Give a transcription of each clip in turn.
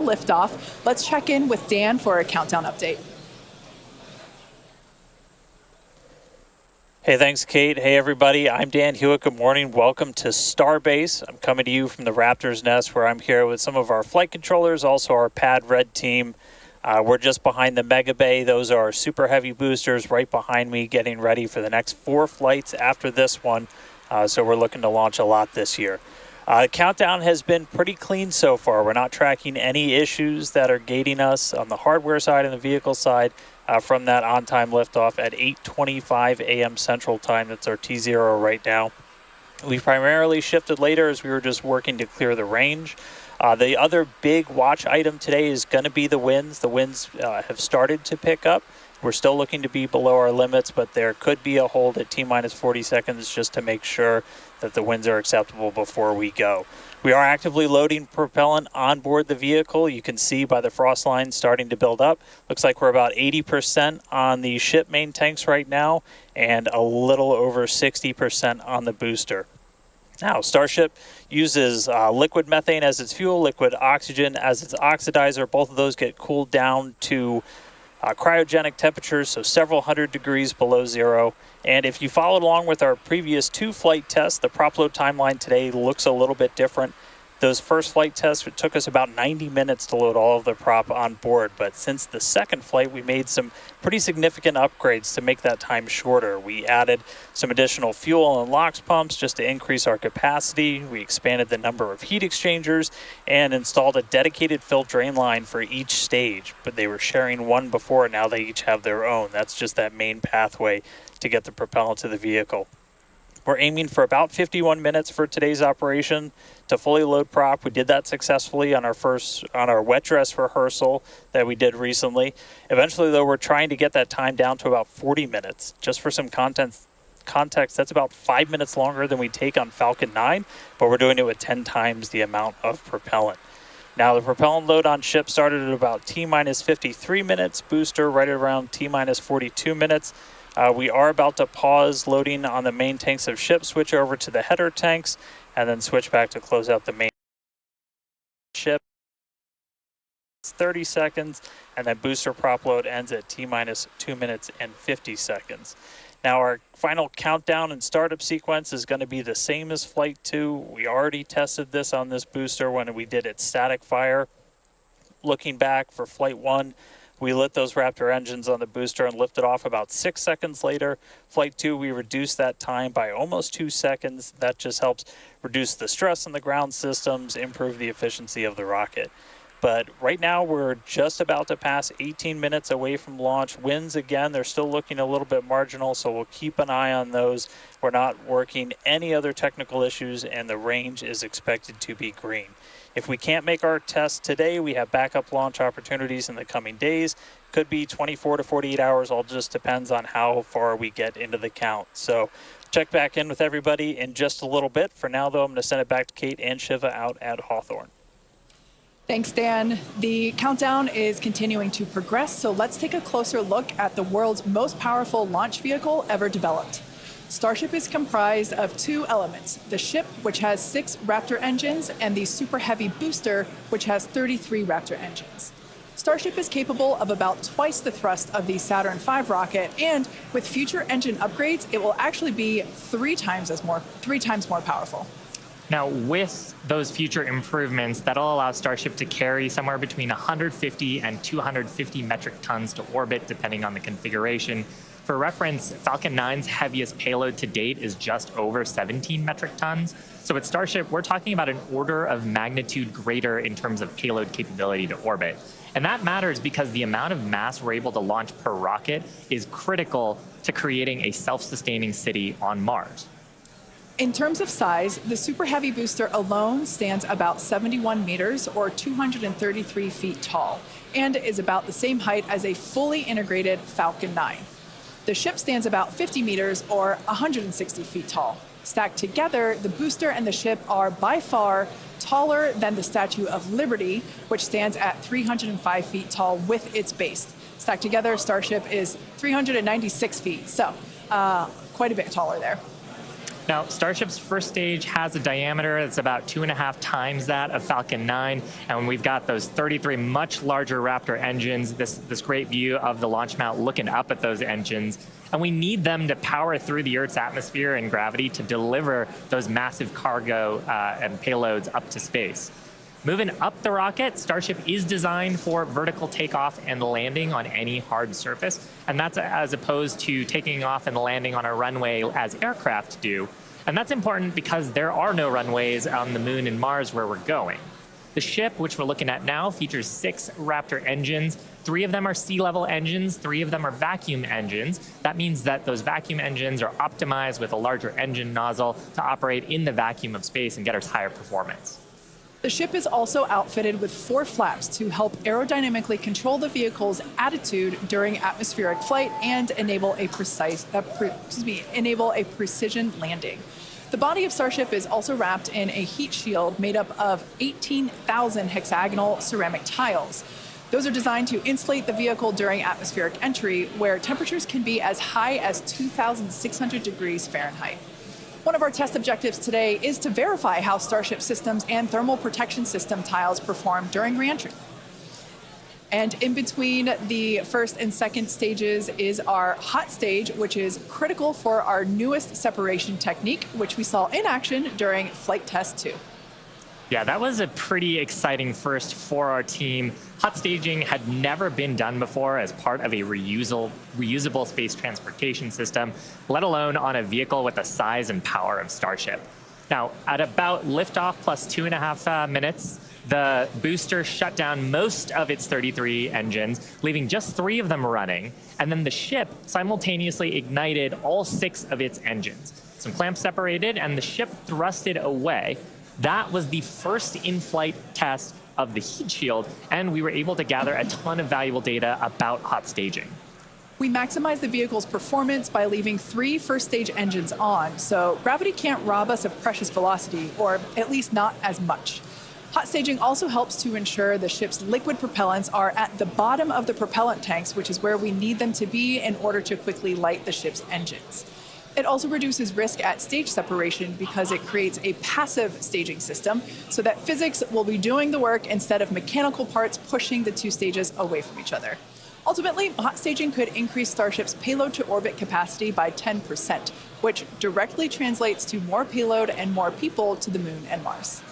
Liftoff. Let's check in with Dan for a countdown update. Hey, thanks, Kate. Hey, everybody. I'm Dan Hewitt. Good morning. Welcome to Starbase. I'm coming to you from the Raptor's Nest, where I'm here with some of our flight controllers, also our Pad Red team. We're just behind the Mega Bay. Those are our super heavy boosters right behind me, getting ready for the next 4 flights after this one. So we're looking to launch a lot this year. Countdown has been pretty clean so far. We're not tracking any issues that are gating us on the hardware side and the vehicle side from that on-time liftoff at 8:25 a.m. Central Time. That's our T0 right now. We primarily shifted later as we were just working to clear the range. The other big watch item today is going to be the winds. The winds have started to pick up. We're still looking to be below our limits, but there could be a hold at T-minus 40 seconds just to make sure that the winds are acceptable before we go. We are actively loading propellant on board the vehicle. You can see by the frost line starting to build up. Looks like we're about 80% on the ship main tanks right now and a little over 60% on the booster. Now, Starship uses liquid methane as its fuel, liquid oxygen as its oxidizer. Both of those get cooled down to cryogenic temperatures, so several hundred degrees below zero. And if you followed along with our previous 2 flight tests, the prop load timeline today looks a little bit different. Those first flight tests, it took us about 90 minutes to load all of the prop on board. But since the second flight, we made some pretty significant upgrades to make that time shorter. We added some additional fuel and LOX pumps just to increase our capacity. We expanded the number of heat exchangers and installed a dedicated fill drain line for each stage. But they were sharing one before, now they each have their own. That's just that main pathway to get the propellant to the vehicle. We're aiming for about 51 minutes for today's operation to fully load prop. We did that successfully on our wet dress rehearsal that we did recently. Eventually, though, we're trying to get that time down to about 40 minutes. Just for some context, that's about 5 minutes longer than we take on Falcon 9, but we're doing it with 10 times the amount of propellant. Now, the propellant load on ship started at about T-minus 53 minutes, booster right around T-minus 42 minutes. We are about to pause loading on the main tanks of ship, switch over to the header tanks, and then switch back to close out the main ship. It's 30 seconds, and then booster prop load ends at T-minus 2 minutes and 50 seconds. Now, our final countdown and startup sequence is going to be the same as Flight 2. We already tested this on this booster when we did its static fire. Looking back for Flight 1, we lit those Raptor engines on the booster and lifted off about 6 seconds later. Flight 2, we reduced that time by almost 2 seconds. That just helps reduce the stress on the ground systems, improve the efficiency of the rocket. But right now, we're just about to pass 18 minutes away from launch. Winds, again, they're still looking a little bit marginal, so we'll keep an eye on those. We're not working any other technical issues, and the range is expected to be green. If we can't make our test today, we have backup launch opportunities in the coming days. Could be 24 to 48 hours, all just depends on how far we get into the count. So check back in with everybody in just a little bit. For now, though, I'm going to send it back to Kate and Shiva out at Hawthorne. Thanks, Dan. The countdown is continuing to progress, so let's take a closer look at the world's most powerful launch vehicle ever developed. Starship is comprised of 2 elements, the ship, which has 6 Raptor engines, and the super heavy booster, which has 33 Raptor engines. Starship is capable of about twice the thrust of the Saturn V rocket, and with future engine upgrades, it will actually be 3 times more powerful. Now, with those future improvements, that'll allow Starship to carry somewhere between 150 and 250 metric tons to orbit, depending on the configuration. For reference, Falcon 9's heaviest payload to date is just over 17 metric tons. So with Starship, we're talking about an order of magnitude greater in terms of payload capability to orbit. And that matters because the amount of mass we're able to launch per rocket is critical to creating a self-sustaining city on Mars. In terms of size, the Super Heavy booster alone stands about 71 meters or 233 feet tall and is about the same height as a fully integrated Falcon 9. The ship stands about 50 meters or 160 feet tall. Stacked together, the booster and the ship are by far taller than the Statue of Liberty, which stands at 305 feet tall with its base. Stacked together, Starship is 396 feet, so quite a bit taller there. Now, Starship's first stage has a diameter that's about 2.5 times that of Falcon 9, and we've got those 33 much larger Raptor engines, this great view of the launch mount looking up at those engines, and we need them to power through the Earth's atmosphere and gravity to deliver those massive cargo and payloads up to space. Moving up the rocket, Starship is designed for vertical takeoff and landing on any hard surface, and that's as opposed to taking off and landing on a runway as aircraft do. And that's important because there are no runways on the Moon and Mars where we're going. The ship, which we're looking at now, features 6 Raptor engines. 3 of them are sea-level engines, 3 of them are vacuum engines. That means that those vacuum engines are optimized with a larger engine nozzle to operate in the vacuum of space and get us higher performance. The ship is also outfitted with 4 flaps to help aerodynamically control the vehicle's attitude during atmospheric flight and enable a precision landing. The body of Starship is also wrapped in a heat shield made up of 18,000 hexagonal ceramic tiles. Those are designed to insulate the vehicle during atmospheric entry, where temperatures can be as high as 2,600 degrees Fahrenheit. One of our test objectives today is to verify how Starship systems and thermal protection system tiles perform during reentry. And in between the first and second stages is our hot stage, which is critical for our newest separation technique, which we saw in action during flight test 2. Yeah, that was a pretty exciting first for our team. Hot staging had never been done before as part of a reusable space transportation system, let alone on a vehicle with the size and power of Starship. Now, at about liftoff plus 2.5 minutes, the booster shut down most of its 33 engines, leaving just 3 of them running, and then the ship simultaneously ignited all 6 of its engines. Some clamps separated, and the ship thrusted away. That was the first in-flight test of the heat shield, and we were able to gather a ton of valuable data about hot staging. We maximize the vehicle's performance by leaving 3 first-stage engines on, so gravity can't rob us of precious velocity, or at least not as much. Hot staging also helps to ensure the ship's liquid propellants are at the bottom of the propellant tanks, which is where we need them to be in order to quickly light the ship's engines. It also reduces risk at stage separation because it creates a passive staging system so that physics will be doing the work instead of mechanical parts pushing the 2 stages away from each other. Ultimately, hot staging could increase Starship's payload to orbit capacity by 10%, which directly translates to more payload and more people to the Moon and Mars.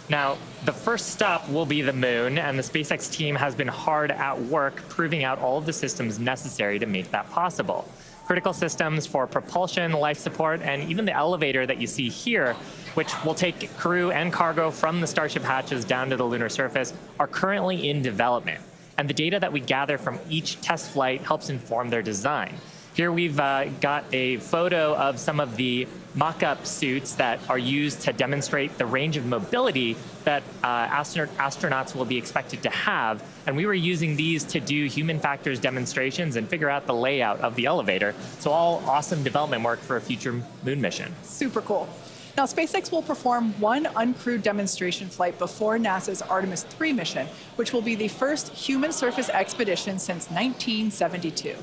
Now, the first stop will be the Moon, and the SpaceX team has been hard at work proving out all of the systems necessary to make that possible. Critical systems for propulsion, life support, and even the elevator that you see here, which will take crew and cargo from the Starship hatches down to the lunar surface, are currently in development. And the data that we gather from each test flight helps inform their design. Here we've got a photo of some of the mock-up suits that are used to demonstrate the range of mobility that astronauts will be expected to have. And we were using these to do human factors demonstrations and figure out the layout of the elevator. So all awesome development work for a future Moon mission. Super cool. Now, SpaceX will perform 1 uncrewed demonstration flight before NASA's Artemis 3 mission, which will be the first human surface expedition since 1972.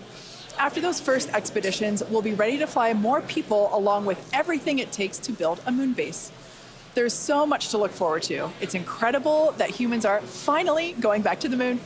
After those first expeditions, we'll be ready to fly more people along with everything it takes to build a moon base. There's so much to look forward to. It's incredible that humans are finally going back to the Moon.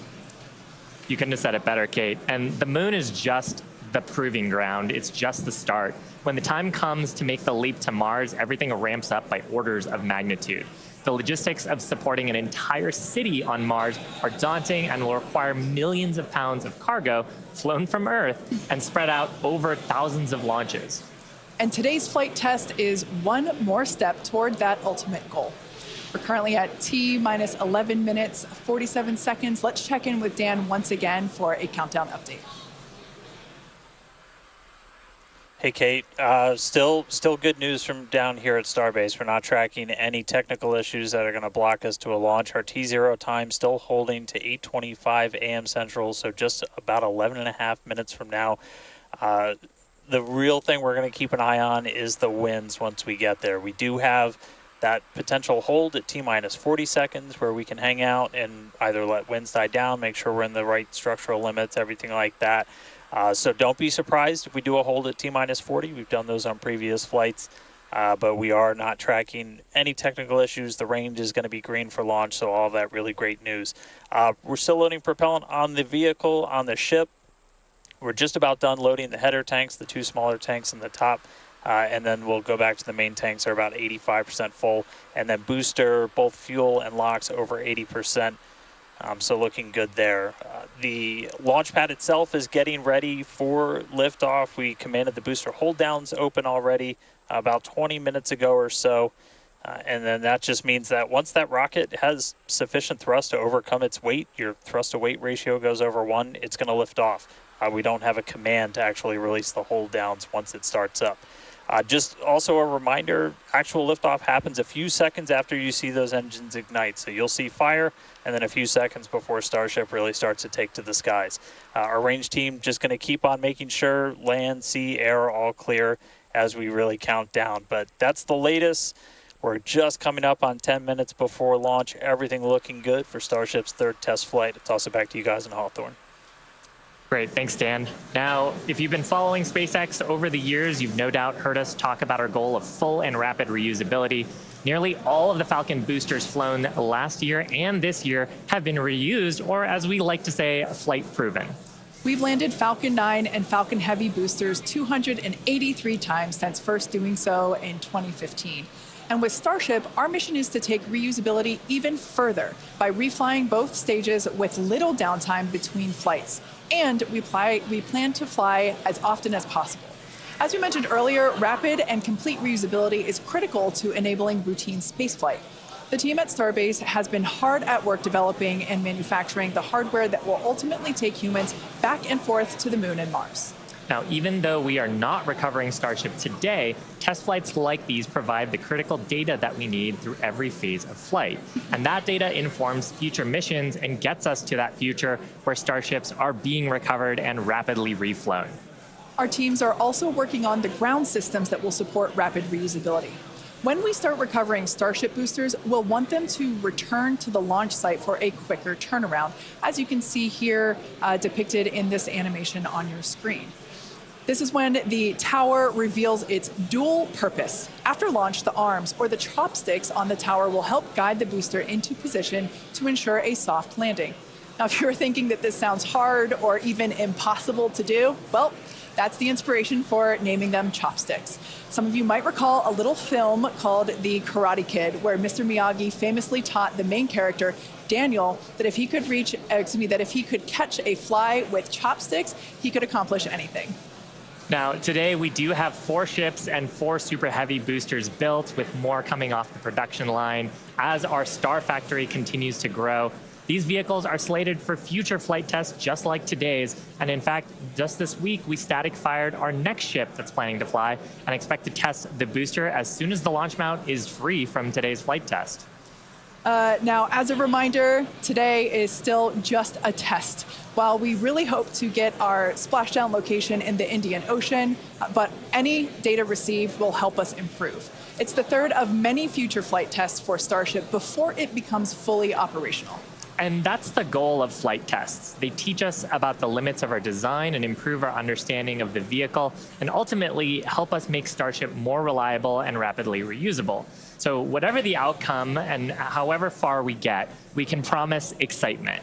You couldn't have said it better, Kate. And the Moon is just the proving ground. It's just the start. When the time comes to make the leap to Mars, everything ramps up by orders of magnitude. The logistics of supporting an entire city on Mars are daunting and will require millions of pounds of cargo flown from Earth and spread out over thousands of launches. And today's flight test is one more step toward that ultimate goal. We're currently at T minus 11 minutes, 47 seconds. Let's check in with Dan once again for a countdown update. Hey, Kate, still good news from down here at Starbase. We're not tracking any technical issues that are going to block us to a launch. Our T0 time still holding to 8:25 a.m. Central, so just about 11.5 minutes from now. The real thing we're going to keep an eye on is the winds once we get there. We do have that potential hold at T minus 40 seconds where we can hang out and either let winds die down, make sure we're in the right structural limits, everything like that. So don't be surprised if we do a hold at T minus 40. We've done those on previous flights. but we are not tracking any technical issues. The range is going to be green for launch, so all that really great news. We're still loading propellant on the vehicle, on the ship. We're just about done loading the header tanks, the 2 smaller tanks in the top, and then we'll go back to the main tanks. Are about 85% full, and then booster, both fuel and LOX, over 80%. So looking good there. The launch pad itself is getting ready for liftoff. We commanded the booster hold downs open already about 20 minutes ago or so. And then that just means that once that rocket has sufficient thrust to overcome its weight, your thrust to weight ratio goes over 1, it's going to lift off. We don't have a command to actually release the hold downs once it starts up. Just also a reminder, actual liftoff happens a few seconds after you see those engines ignite. So you'll see fire, and then a few seconds before Starship really starts to take to the skies. Our range team just going to keep on making sure land, sea, air are all clear as we really count down. But that's the latest. We're just coming up on 10 minutes before launch. Everything looking good for Starship's 3rd test flight. I'll toss it back to you guys in Hawthorne. Great, thanks, Dan. Now, if you've been following SpaceX over the years, you've no doubt heard us talk about our goal of full and rapid reusability. Nearly all of the Falcon boosters flown last year and this year have been reused, or as we like to say, flight proven. We've landed Falcon 9 and Falcon Heavy boosters 283 times since first doing so in 2015. And with Starship, our mission is to take reusability even further by reflying both stages with little downtime between flights. And we plan to fly as often as possible. As we mentioned earlier, rapid and complete reusability is critical to enabling routine spaceflight. The team at Starbase has been hard at work developing and manufacturing the hardware that will ultimately take humans back and forth to the moon and Mars. Now, even though we are not recovering Starship today, test flights like these provide the critical data that we need through every phase of flight. And that data informs future missions and gets us to that future where Starships are being recovered and rapidly reflown. Our teams are also working on the ground systems that will support rapid reusability. When we start recovering Starship boosters, we'll want them to return to the launch site for a quicker turnaround, as you can see here depicted in this animation on your screen. This is when the tower reveals its dual purpose. After launch, the arms or the chopsticks on the tower will help guide the booster into position to ensure a soft landing. Now, if you're thinking that this sounds hard or even impossible to do, well, that's the inspiration for naming them chopsticks. Some of you might recall a little film called The Karate Kid, where Mr. Miyagi famously taught the main character, Daniel, that if he could catch a fly with chopsticks, he could accomplish anything. Now, today we do have 4 ships and 4 Super Heavy boosters built, with more coming off the production line as our Star Factory continues to grow. These vehicles are slated for future flight tests just like today's, and in fact, just this week we static fired our next ship that's planning to fly and expect to test the booster as soon as the launch mount is free from today's flight test. Now, as a reminder, today is still just a test. While we really hope to get our splashdown location in the Indian Ocean, but any data received will help us improve. It's the 3rd of many future flight tests for Starship before it becomes fully operational. And that's the goal of flight tests. They teach us about the limits of our design and improve our understanding of the vehicle, and ultimately help us make Starship more reliable and rapidly reusable. So whatever the outcome and however far we get, we can promise excitement.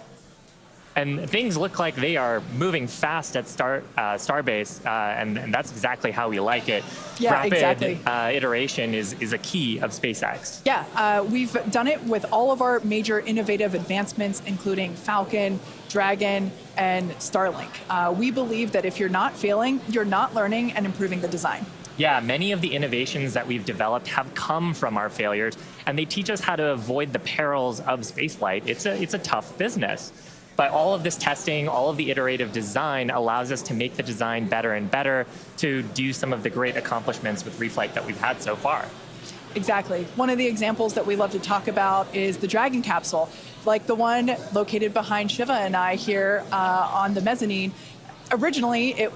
And things look like they are moving fast at Starbase, and that's exactly how we like it. Yeah, Rapid exactly. Iteration is a key of SpaceX. Yeah, we've done it with all of our major innovative advancements, including Falcon, Dragon, and Starlink. We believe that if you're not failing, you're not learning and improving the design. Yeah, many of the innovations that we've developed have come from our failures, and they teach us how to avoid the perils of spaceflight. It's a tough business. But all of this testing, all of the iterative design allows us to make the design better and better to do some of the great accomplishments with reflight that we've had so far. Exactly. One of the examples that we love to talk about is the Dragon capsule, like the one located behind Shiva and I here on the mezzanine. Originally, it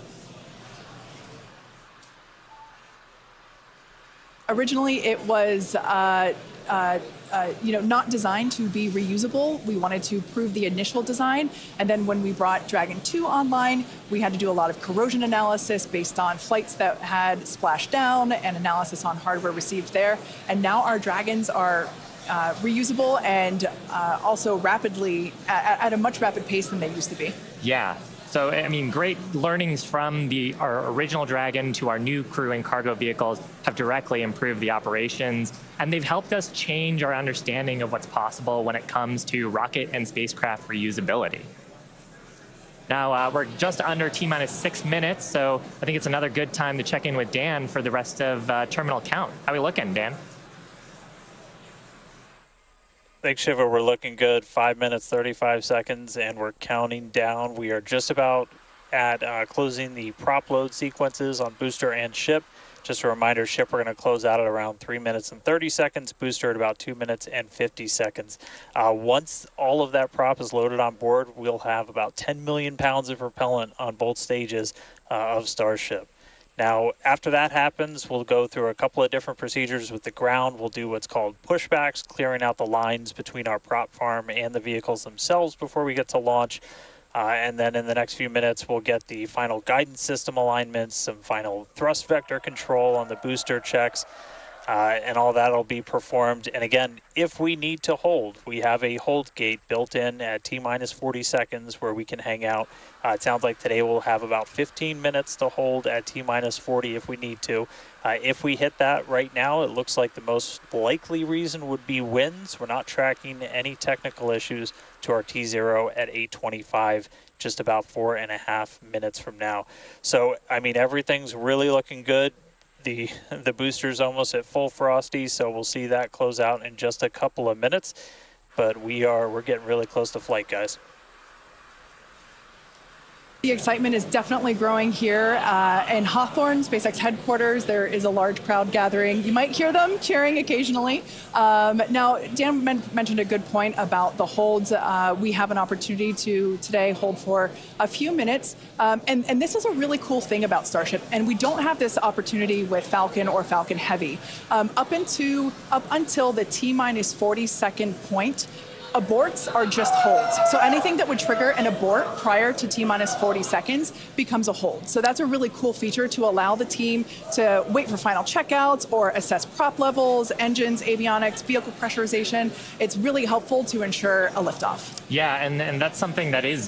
was not designed to be reusable. We wanted to prove the initial design, and then when we brought Dragon 2 online, we had to do a lot of corrosion analysis based on flights that had splashed down and analysis on hardware received there. And now our Dragons are reusable and also rapidly at a much rapid pace than they used to be. Yeah. So, I mean, great learnings from our original Dragon to our new crew and cargo vehicles have directly improved the operations, and they've helped us change our understanding of what's possible when it comes to rocket and spacecraft reusability. Now, we're just under T-minus 6 minutes, so I think it's another good time to check in with Dan for the rest of terminal count. How are we looking, Dan? Thanks, Shiva. We're looking good. 5 minutes, 35 seconds, and we're counting down. We are just about at closing the prop load sequences on booster and ship. Just a reminder, ship we're going to close out at around 3 minutes and 30 seconds, booster at about 2 minutes and 50 seconds. Once all of that prop is loaded on board, we'll have about 10 million pounds of propellant on both stages of Starship. Now, after that happens, we'll go through a couple of different procedures with the ground. We'll do what's called pushbacks, clearing out the lines between our prop farm and the vehicles themselves before we get to launch. And then in the next few minutes, we'll get the final guidance system alignments, some final thrust vector control on the booster checks, and all that will be performed. And again, if we need to hold, we have a hold gate built in at T-minus 40 seconds where we can hang out. It sounds like today we'll have about 15 minutes to hold at T-minus 40 if we need to. If we hit that right now, it looks like the most likely reason would be winds. We're not tracking any technical issues to our T0 at 8:25, just about 4.5 minutes from now. So, I mean, everything's really looking good. The booster's almost at full frosty, so we'll see that close out in just a couple of minutes. But we're getting really close to flight, guys. The excitement is definitely growing here in Hawthorne, SpaceX headquarters. There is a large crowd gathering. You might hear them cheering occasionally. Now, Dan mentioned a good point about the holds. We have an opportunity to today hold for a few minutes. And this is a really cool thing about Starship. And we don't have this opportunity with Falcon or Falcon Heavy. Up until the T-minus 40-second point, aborts are just holds. So anything that would trigger an abort prior to T-minus 40 seconds becomes a hold. So that's a really cool feature to allow the team to wait for final checkouts or assess prop levels, engines, avionics, vehicle pressurization. It's really helpful to ensure a liftoff. Yeah, and that's something that is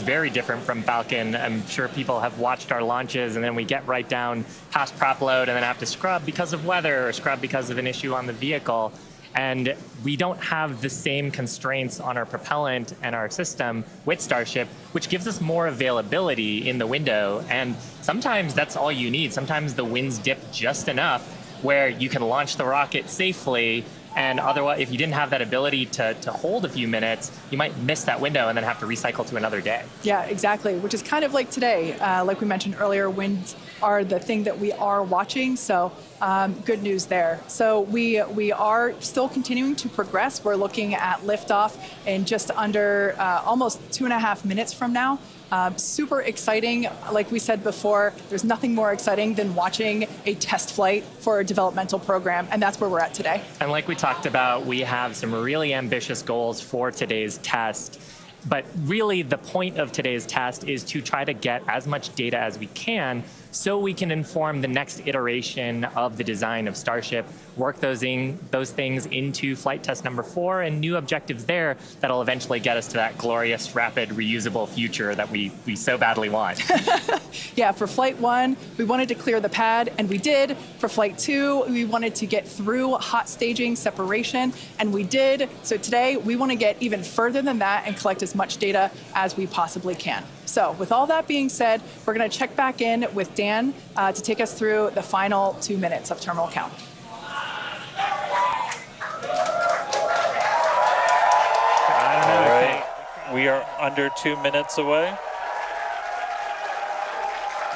very different from Falcon. I'm sure people have watched our launches, and then we get right down past prop load and then have to scrub because of weather or scrub because of an issue on the vehicle. And we don't have the same constraints on our propellant and our system with Starship, which gives us more availability in the window. And sometimes that's all you need. Sometimes the winds dip just enough where you can launch the rocket safely. And otherwise, if you didn't have that ability to hold a few minutes, you might miss that window and then have to recycle to another day. Yeah, exactly, which is kind of like today. Like we mentioned earlier, winds are the thing that we are watching, so good news there. So we are still continuing to progress. We're looking at liftoff in just under almost 2.5 minutes from now. Super exciting. Like we said before, there's nothing more exciting than watching a test flight for a developmental program, and that's where we're at today. And like we talked about, we have some really ambitious goals for today's test. But really, the point of today's test is to try to get as much data as we can so we can inform the next iteration of the design of Starship, work those things into flight test number 4 and new objectives there that'll eventually get us to that glorious, rapid, reusable future that we so badly want. Yeah, for flight 1, we wanted to clear the pad, and we did. For flight 2, we wanted to get through hot staging separation, and we did. So today, we want to get even further than that and collect as much data as we possibly can. So with all that being said, we're going to check back in with Dan to take us through the final 2 minutes of terminal count. All right, we are under 2 minutes away.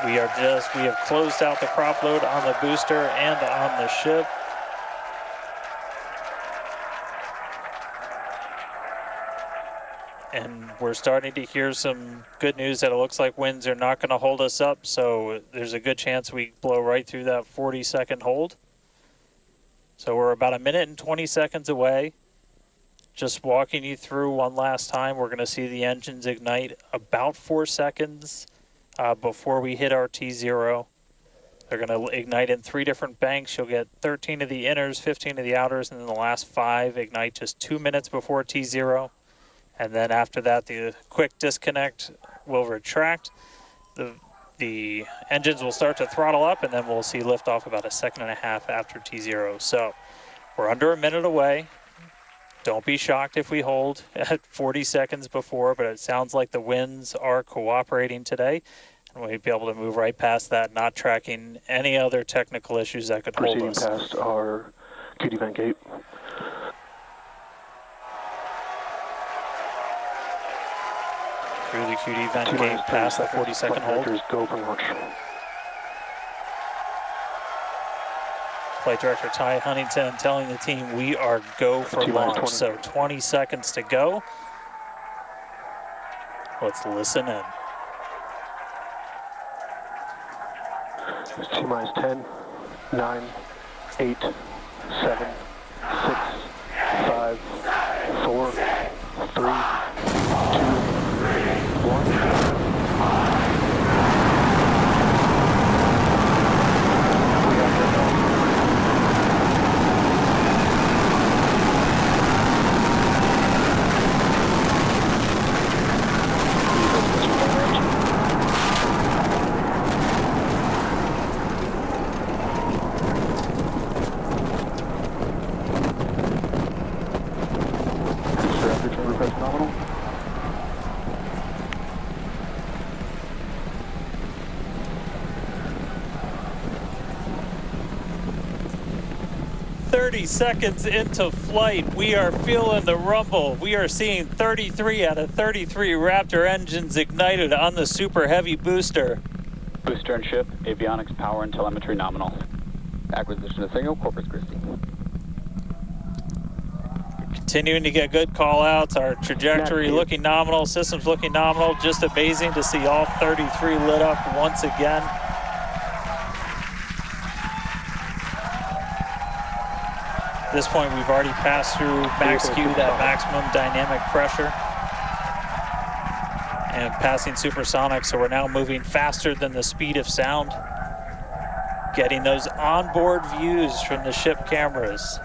We have closed out the prop load on the booster and on the ship. And we're starting to hear some good news that it looks like winds are not going to hold us up, so there's a good chance we blow right through that 40-second hold. So we're about 1 minute and 20 seconds away. Just walking you through one last time, we're going to see the engines ignite about 4 seconds before we hit our T0. They're going to ignite in 3 different banks. You'll get 13 of the inners, 15 of the outers, and then the last 5 ignite just 2 minutes before T0. And then after that, the quick disconnect will retract. The engines will start to throttle up, and then we'll see liftoff about 1.5 seconds after T0. So we're under 1 minute away. Don't be shocked if we hold at 40 seconds before, but it sounds like the winds are cooperating today. And we'll be able to move right past that, not tracking any other technical issues that could hold us. Proceeding past our QD vent gate. Through the QD vent gate, past the 40-second hold. Go for launch. Flight Director Ty Huntington telling the team we are go for launch. So 20 seconds to go. Let's listen in. T-minus 10, 9, 8, 7, 6, 5, 4, 3, 2, 1. Nominal. 30 seconds into flight, we are feeling the rumble. We are seeing 33 out of 33 Raptor engines ignited on the Super Heavy booster. Booster and ship, avionics, power, and telemetry nominal. Acquisition of signal, Corpus Christi. Continuing to get good call-outs. Our trajectory looking nominal, systems looking nominal. Just amazing to see all 33 lit up once again. At this point, we've already passed through max Q, that maximum dynamic pressure, and passing supersonic, so we're now moving faster than the speed of sound. Getting those onboard views from the ship cameras.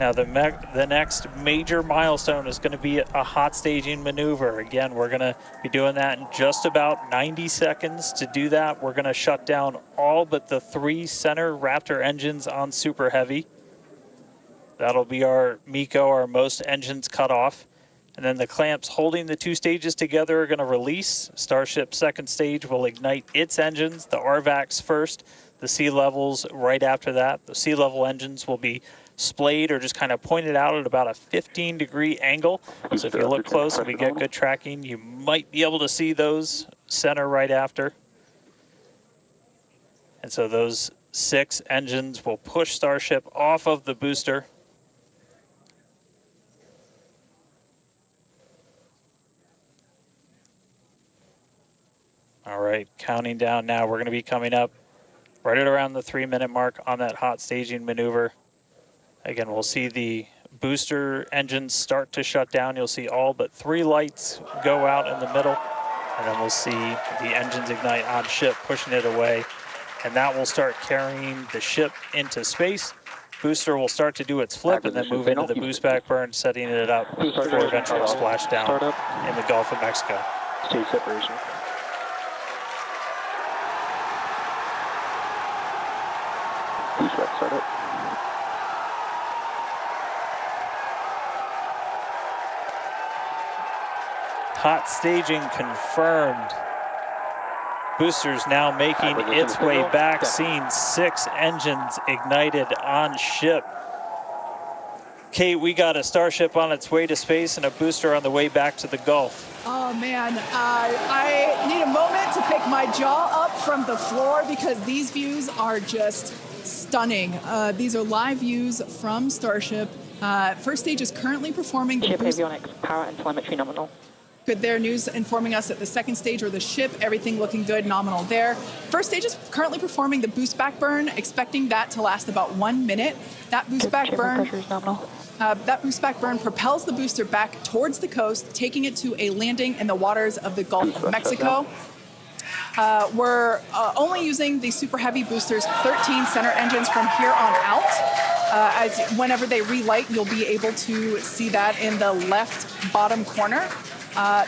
Now the next major milestone is going to be a hot staging maneuver. Again, we're going to be doing that in just about 90 seconds. To do that, we're going to shut down all but the 3 center Raptor engines on Super Heavy. That'll be our MECO, our most engines cut off. And then the clamps holding the 2 stages together are going to release. Starship's second stage will ignite its engines, the RVACs first, the sea levels right after that. The sea level engines will be splayed or just kind of pointed out at about a 15-degree angle. So if you look close and we get good tracking, you might be able to see those center right after. And so those 6 engines will push Starship off of the booster. All right, counting down now. We're going to be coming up right at around the 3-minute mark on that hot staging maneuver. Again, we'll see the booster engines start to shut down. You'll see all but 3 lights go out in the middle. And then we'll see the engines ignite on ship, pushing it away. And that will start carrying the ship into space. Booster will start to do its flip and then move into the boost back burn, setting it up for eventual splashdown in the Gulf of Mexico. Stage separation. Boost back startup. Hot staging confirmed. Boosters now making its way back, seeing 6 engines ignited on ship. Kate, we got a Starship on its way to space and a booster on the way back to the Gulf. Oh man, I need a moment to pick my jaw up from the floor because these views are just stunning. These are live views from Starship. First stage is currently performing the ship avionics, power and telemetry nominal. Good there, news informing us that the second stage, or the ship, everything looking good, nominal there. First stage is currently performing the boost back burn, expecting that to last about 1 minute. That boost back burn, propels the booster back towards the coast, taking it to a landing in the waters of the Gulf of Mexico. We're only using the Super Heavy booster's 13 center engines from here on out. As whenever they relight, you'll be able to see that in the left bottom corner.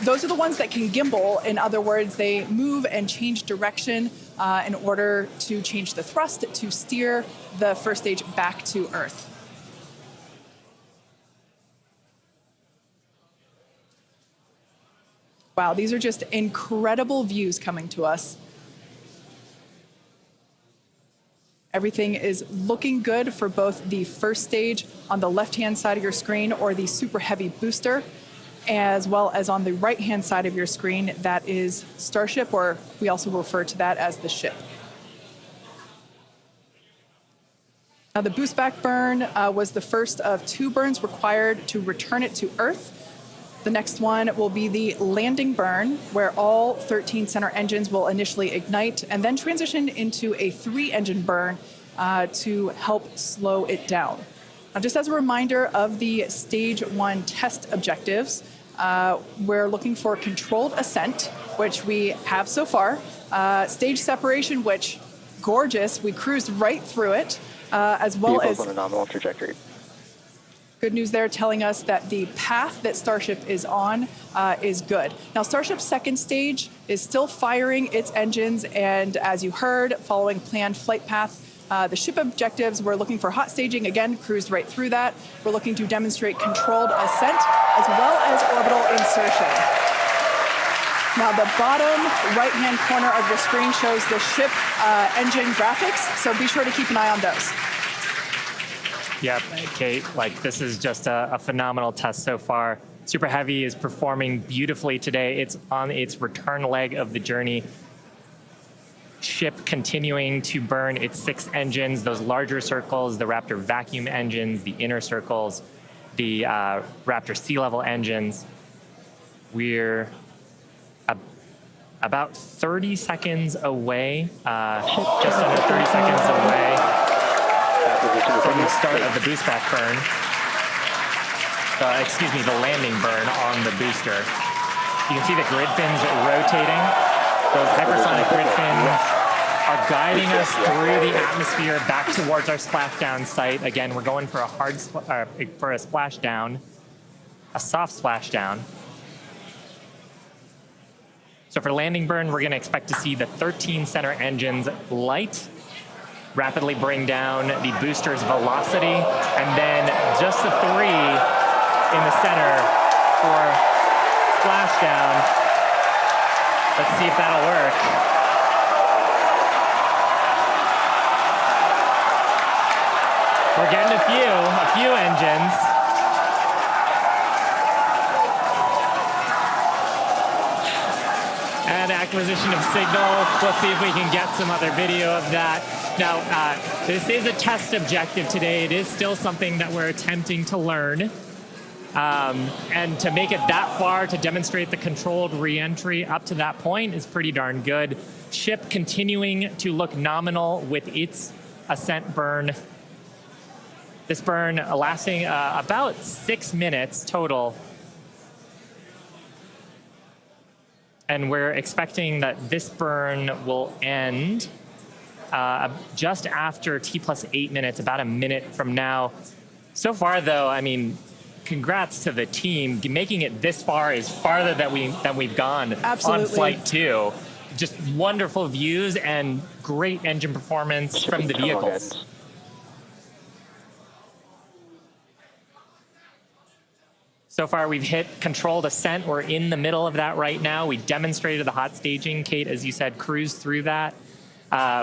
Those are the ones that can gimbal. In other words, they move and change direction in order to change the thrust to steer the first stage back to Earth. Wow, these are just incredible views coming to us. Everything is looking good for both the first stage on the left-hand side of your screen, or the Super Heavy booster, as well as on the right-hand side of your screen, that is Starship, or we also refer to that as the ship. Now, the boost back burn was the first of 2 burns required to return it to Earth. The next one will be the landing burn, where all 13 center engines will initially ignite and then transition into a 3-engine burn to help slow it down. Now, just as a reminder of the stage 1 test objectives, we're looking for controlled ascent, which we have so far. Stage separation, which, gorgeous, we cruised right through it, as well as on a nominal trajectory. Good news there, telling us that the path that Starship is on is good. Now, Starship's second stage is still firing its engines, and as you heard, following planned flight path. The ship objectives, we're looking for hot staging, again, cruised right through that. We're looking to demonstrate controlled ascent, as well as orbital insertion. Now, the bottom right-hand corner of your screen shows the ship engine graphics, so be sure to keep an eye on those. Yep, Kate, like this is just a phenomenal test so far. Super Heavy is performing beautifully today. It's on its return leg of the journey. Ship continuing to burn its 6 engines, those larger circles, the Raptor vacuum engines, the inner circles, the Raptor sea level engines. We're about 30 seconds away, just under 30 seconds away from the start of the boost back burn. Excuse me, the landing burn on the booster. You can see the grid fins rotating. Those hypersonic grid fins are guiding us through the atmosphere back towards our splashdown site. Again, we're going for a splashdown, a soft splashdown. So for landing burn, we're going to expect to see the 13 center engines light, rapidly bring down the booster's velocity, and then just the 3 in the center for splashdown. Let's see if that'll work. We're getting a few engines. And acquisition of signal. We'll see if we can get some other video of that. Now, this is a test objective today. It is still something that we're attempting to learn. And to make it that far, to demonstrate the controlled re-entry up to that point is pretty darn good. Ship continuing to look nominal with its ascent burn. This burn lasting about 6 minutes total. And we're expecting that this burn will end just after T+8 minutes, about a minute from now. So far, though, I mean, congrats to the team. Making it this far is farther than we've gone on Flight 2. Just wonderful views and great engine performance from the vehicles. So far, we've hit controlled ascent. We're in the middle of that right now. We demonstrated the hot staging. Kate, as you said, cruised through that.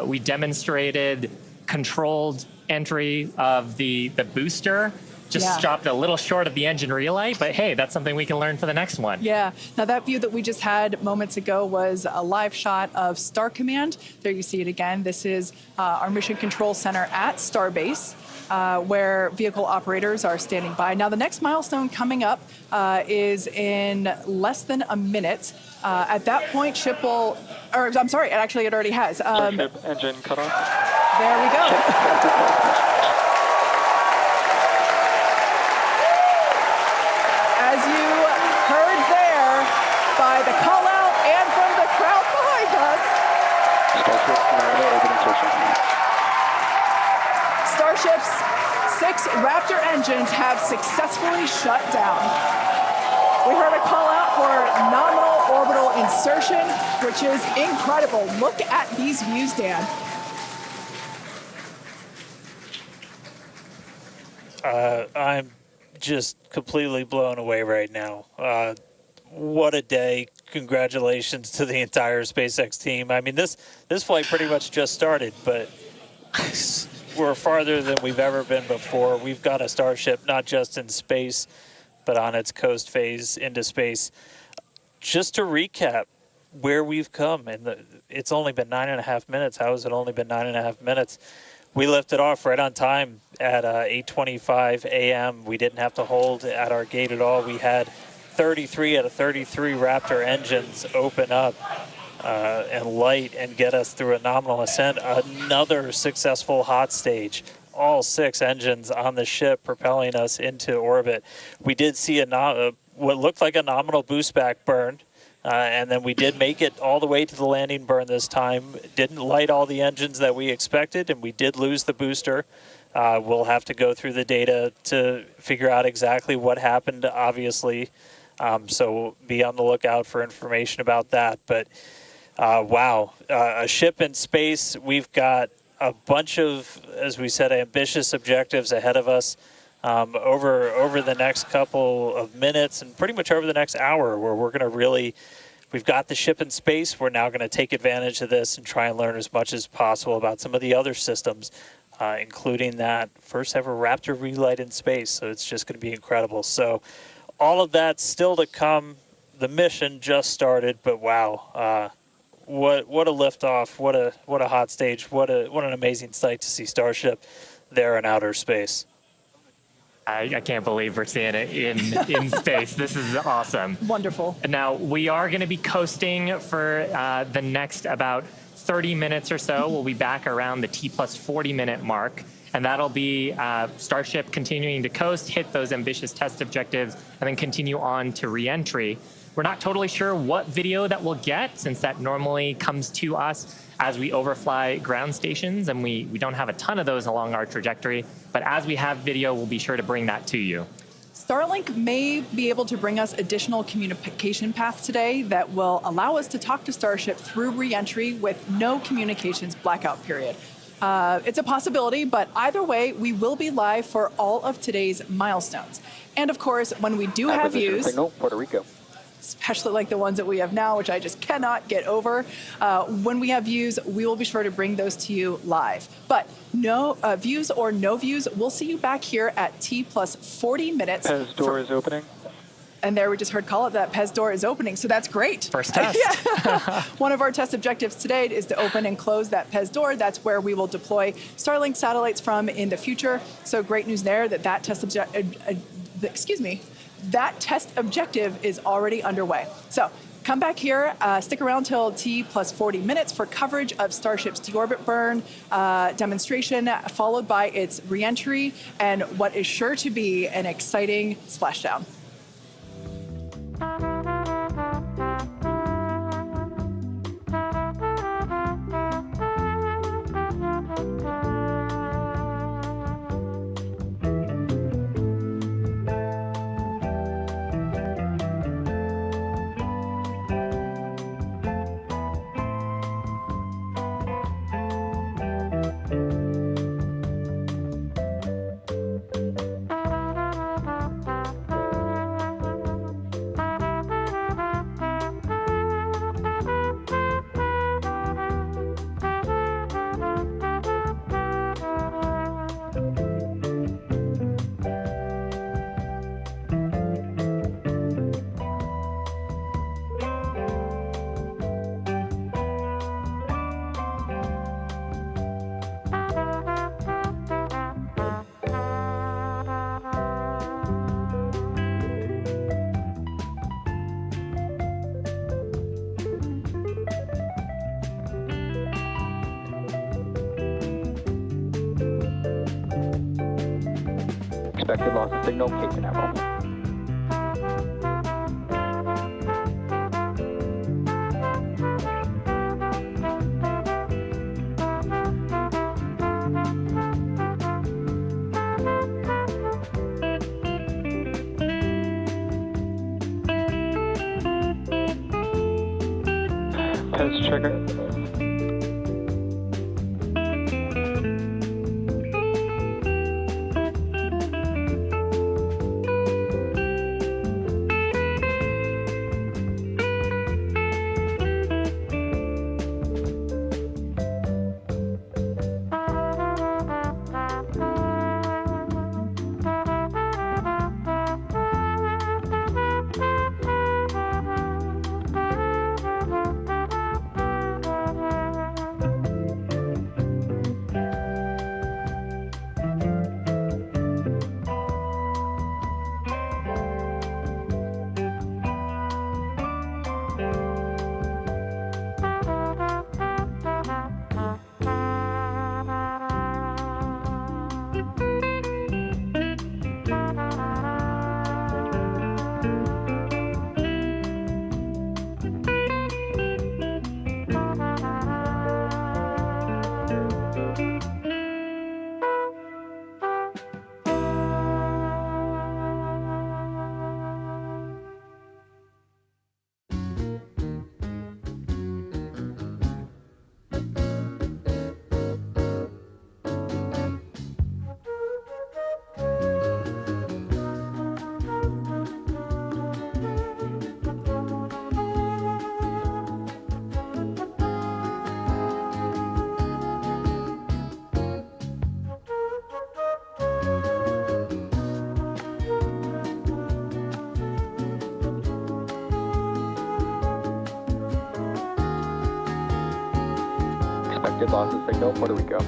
We demonstrated controlled entry of the booster. Just stopped a little short of the engine relight, but hey, that's something we can learn for the next one. Yeah. Now, that view that we just had moments ago was a live shot of Star Command. There you see it again. This is our Mission Control Center at Starbase. where vehicle operators are standing by. Now, the next milestone coming up is in less than a minute. At that point, ship will, or I'm sorry, actually it already has. Starship engine cut off. There we go. As you heard there by the call out and from the crowd behind us, Starship nominal orbit insertion. Starship's 6 Raptor engines have successfully shut down. We heard a call out for nominal orbital insertion, which is incredible. Look at these views, Dan. I'm just completely blown away right now. What a day. Congratulations to the entire SpaceX team. I mean, this flight pretty much just started, but we're farther than we've ever been before. We've got a Starship not just in space, but on its coast phase into space. Just to recap where we've come, and it's only been 9.5 minutes. How has it only been 9.5 minutes? We lifted off right on time at 8:25 a.m. We didn't have to hold at our gate at all. We had 33 out of 33 Raptor engines open up and light and get us through a nominal ascent. Another successful hot stage. All 6 engines on the ship propelling us into orbit. We did see what looked like a nominal boost back burn. And then we did make it all the way to the landing burn this time. Didn't light all the engines that we expected, and we did lose the booster. We'll have to go through the data to figure out exactly what happened, obviously. So be on the lookout for information about that. But wow, a ship in space. We've got a bunch of, as we said, ambitious objectives ahead of us. Over the next couple of minutes and pretty much over the next hour, where we're going to really, we've got the ship in space. We're now going to take advantage of this and try and learn as much as possible about some of the other systems, including that first ever Raptor relight in space. So it's just going to be incredible. So all of that still to come. The mission just started, but wow, what a liftoff! What a hot stage! What an amazing sight to see Starship there in outer space. I can't believe we're seeing it in space. This is awesome. Wonderful. Now, we are going to be coasting for the next about 30 minutes or so. We'll be back around the T plus 40-minute mark, and that'll be Starship continuing to coast, hit those ambitious test objectives, and then continue on to re-entry. We're not totally sure what video that we'll get, since that normally comes to us as we overfly ground stations, and we don't have a ton of those along our trajectory. But as we have video, we'll be sure to bring that to you. Starlink may be able to bring us additional communication paths today that will allow us to talk to Starship through re-entry with no communications blackout period. It's a possibility, but either way, we will be live for all of today's milestones. And of course, when we do have views, signal, Puerto Rico. especially like the ones that we have now, which I just cannot get over. When we have views, we will be sure to bring those to you live. But no views or no views, we'll see you back here at T plus 40 minutes. PEZ door is opening. And there we just heard call it that PEZ door is opening, so that's great. First test. Yeah. One of our test objectives today is to open and close that PEZ door. That's where we will deploy Starlink satellites from in the future. So great news there that that test that test objective is already underway. So come back here, stick around till T plus 40 minutes for coverage of Starship's deorbit burn demonstration, followed by its reentry and what is sure to be an exciting splashdown. Expected loss of signal, Cape Canaveral. Test trigger. Expected loss of signal, Puerto Rico.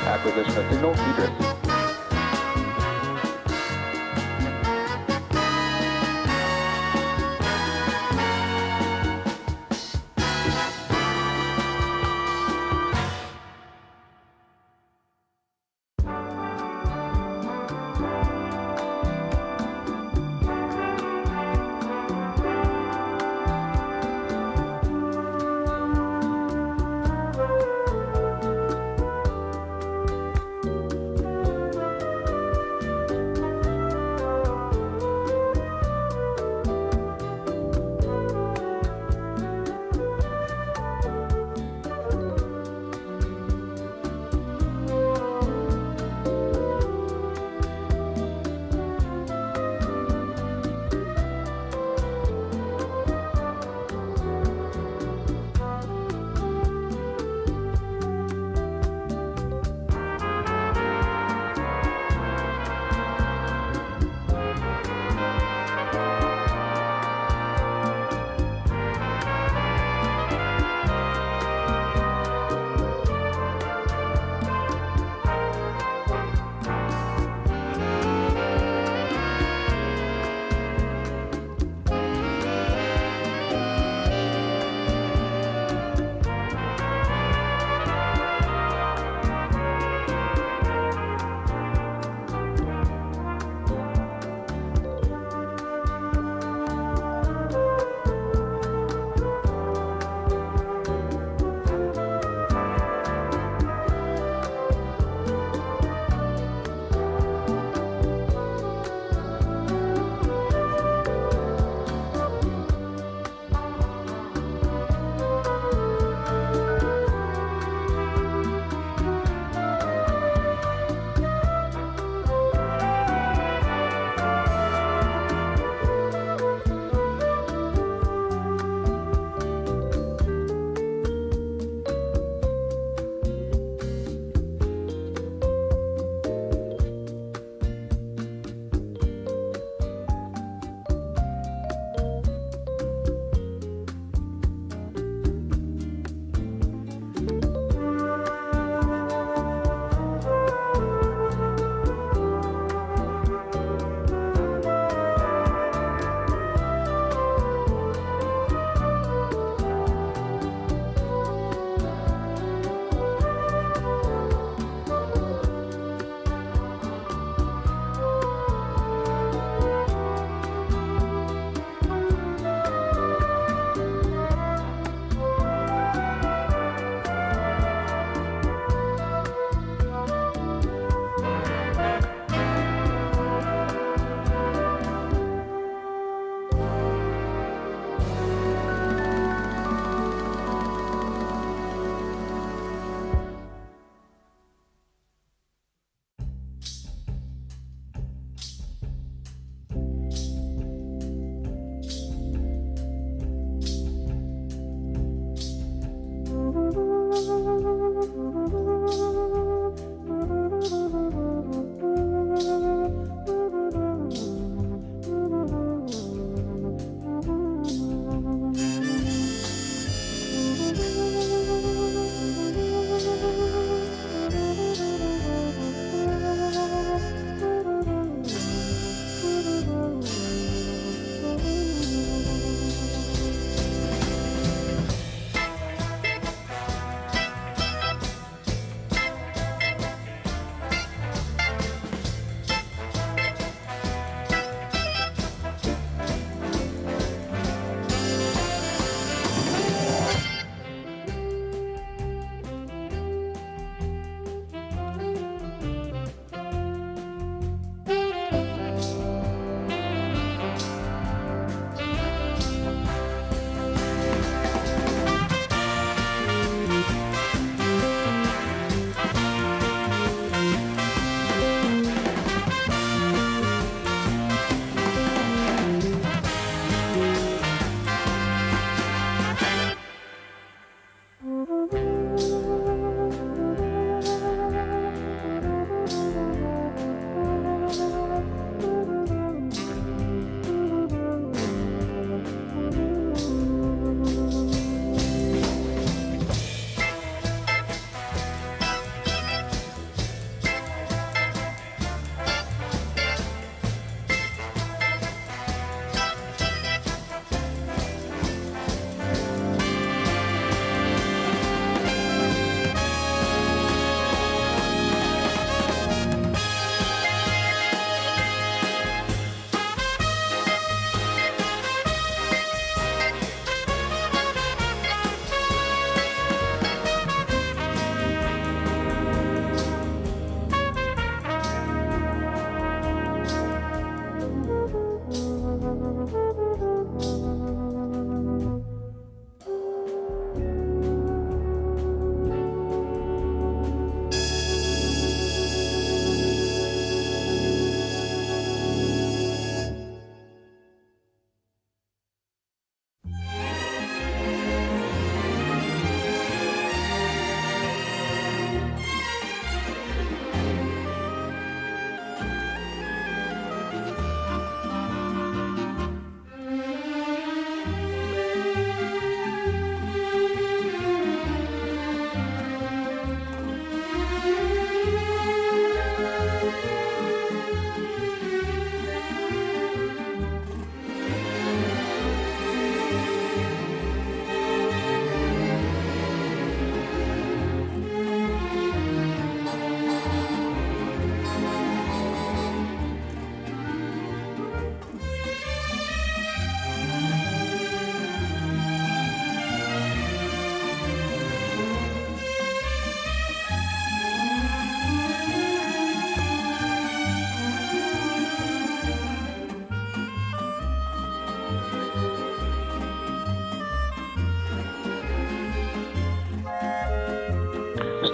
Acquisition of signal, Idris.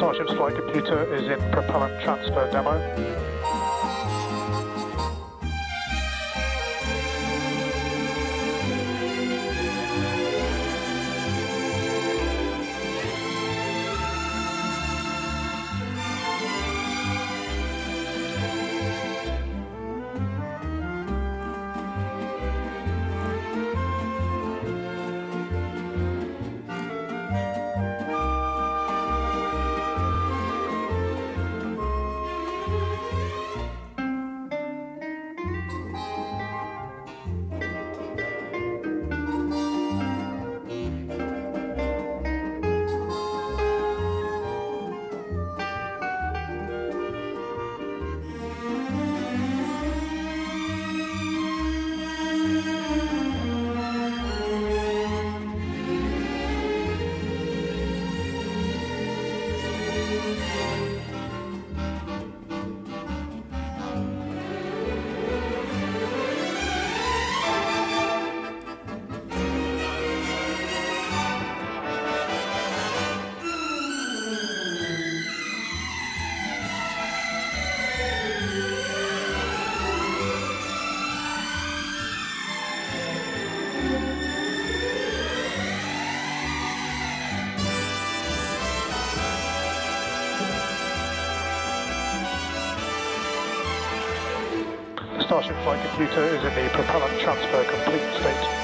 Starship's flight computer is in propellant transfer demo. Starship flight computer is in the propellant transfer complete state.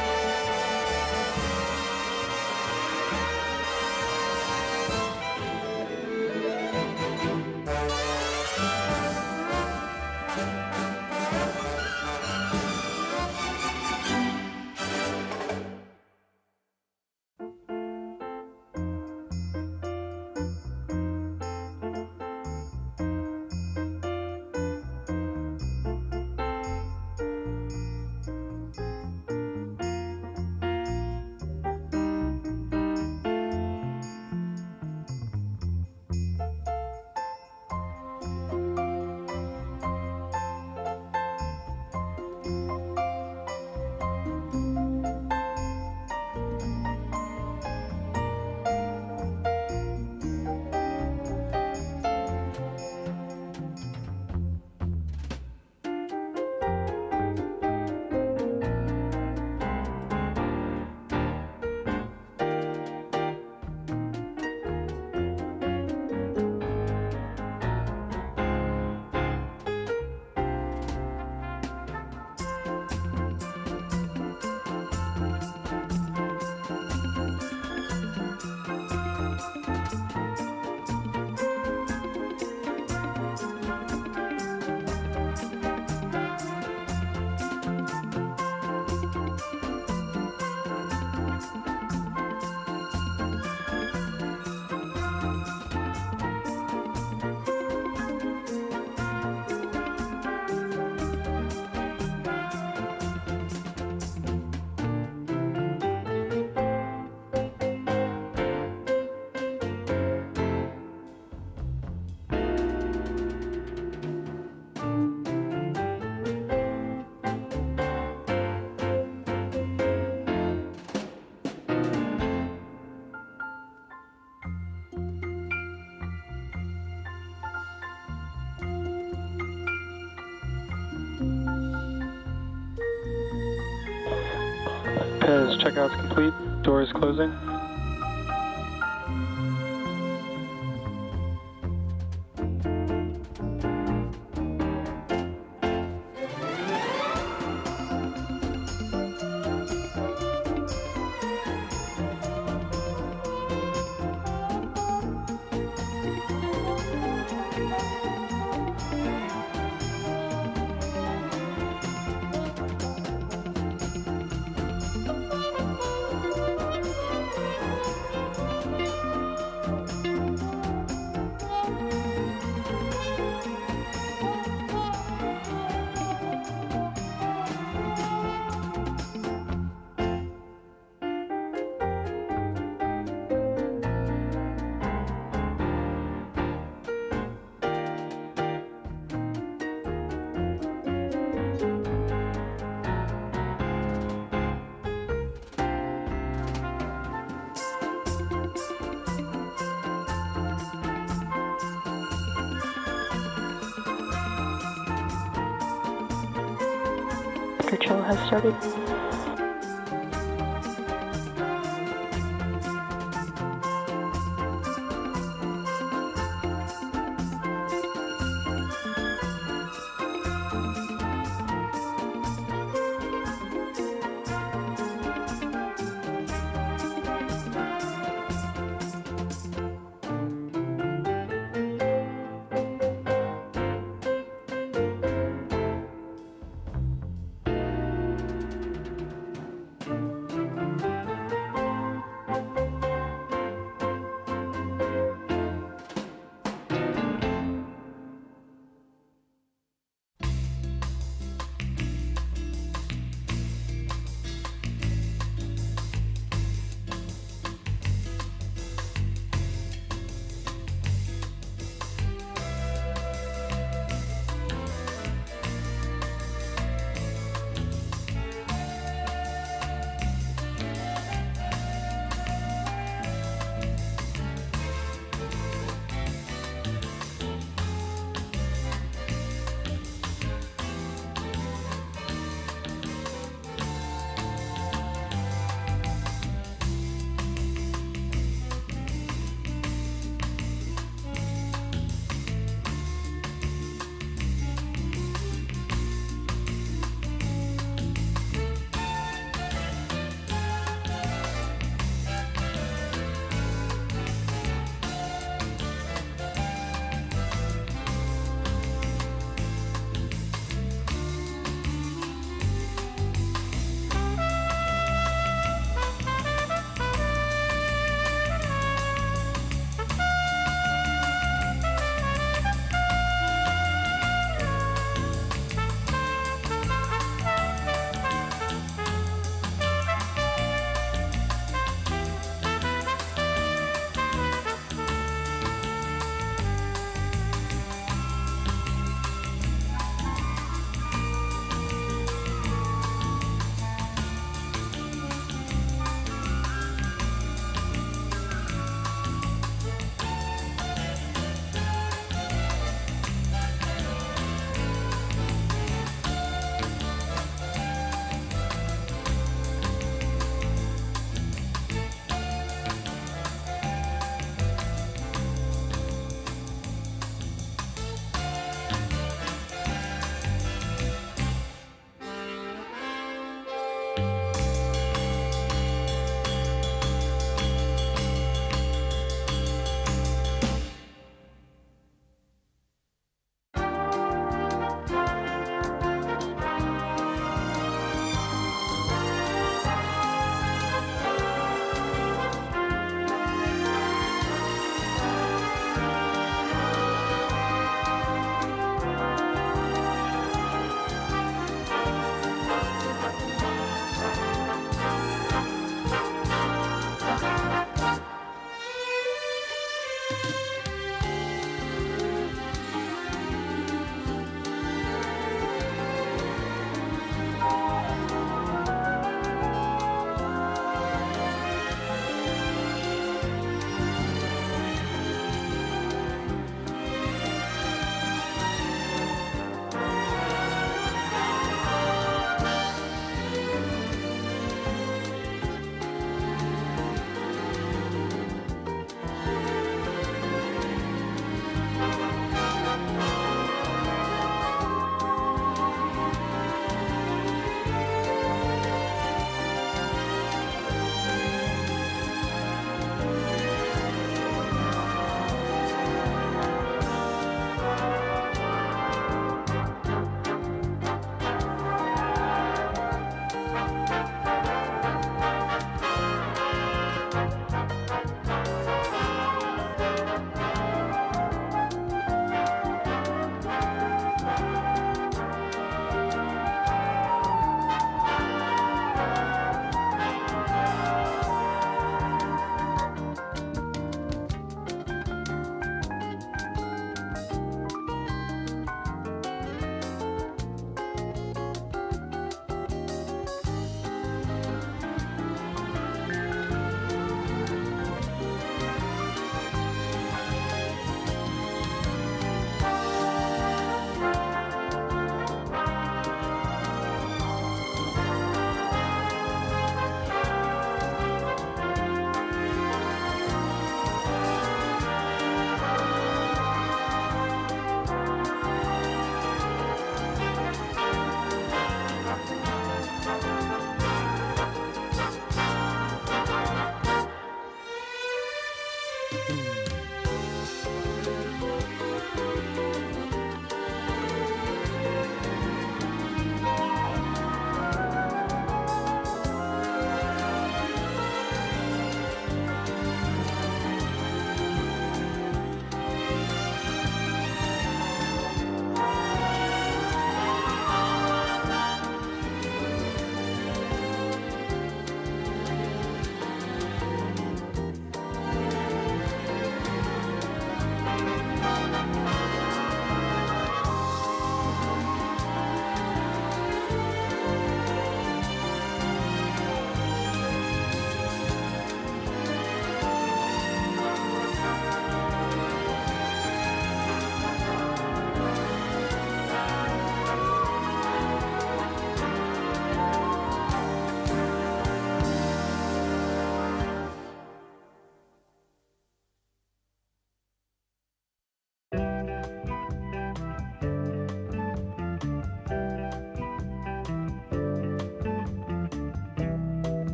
PAYS checkout's complete. Doors closing. control has started.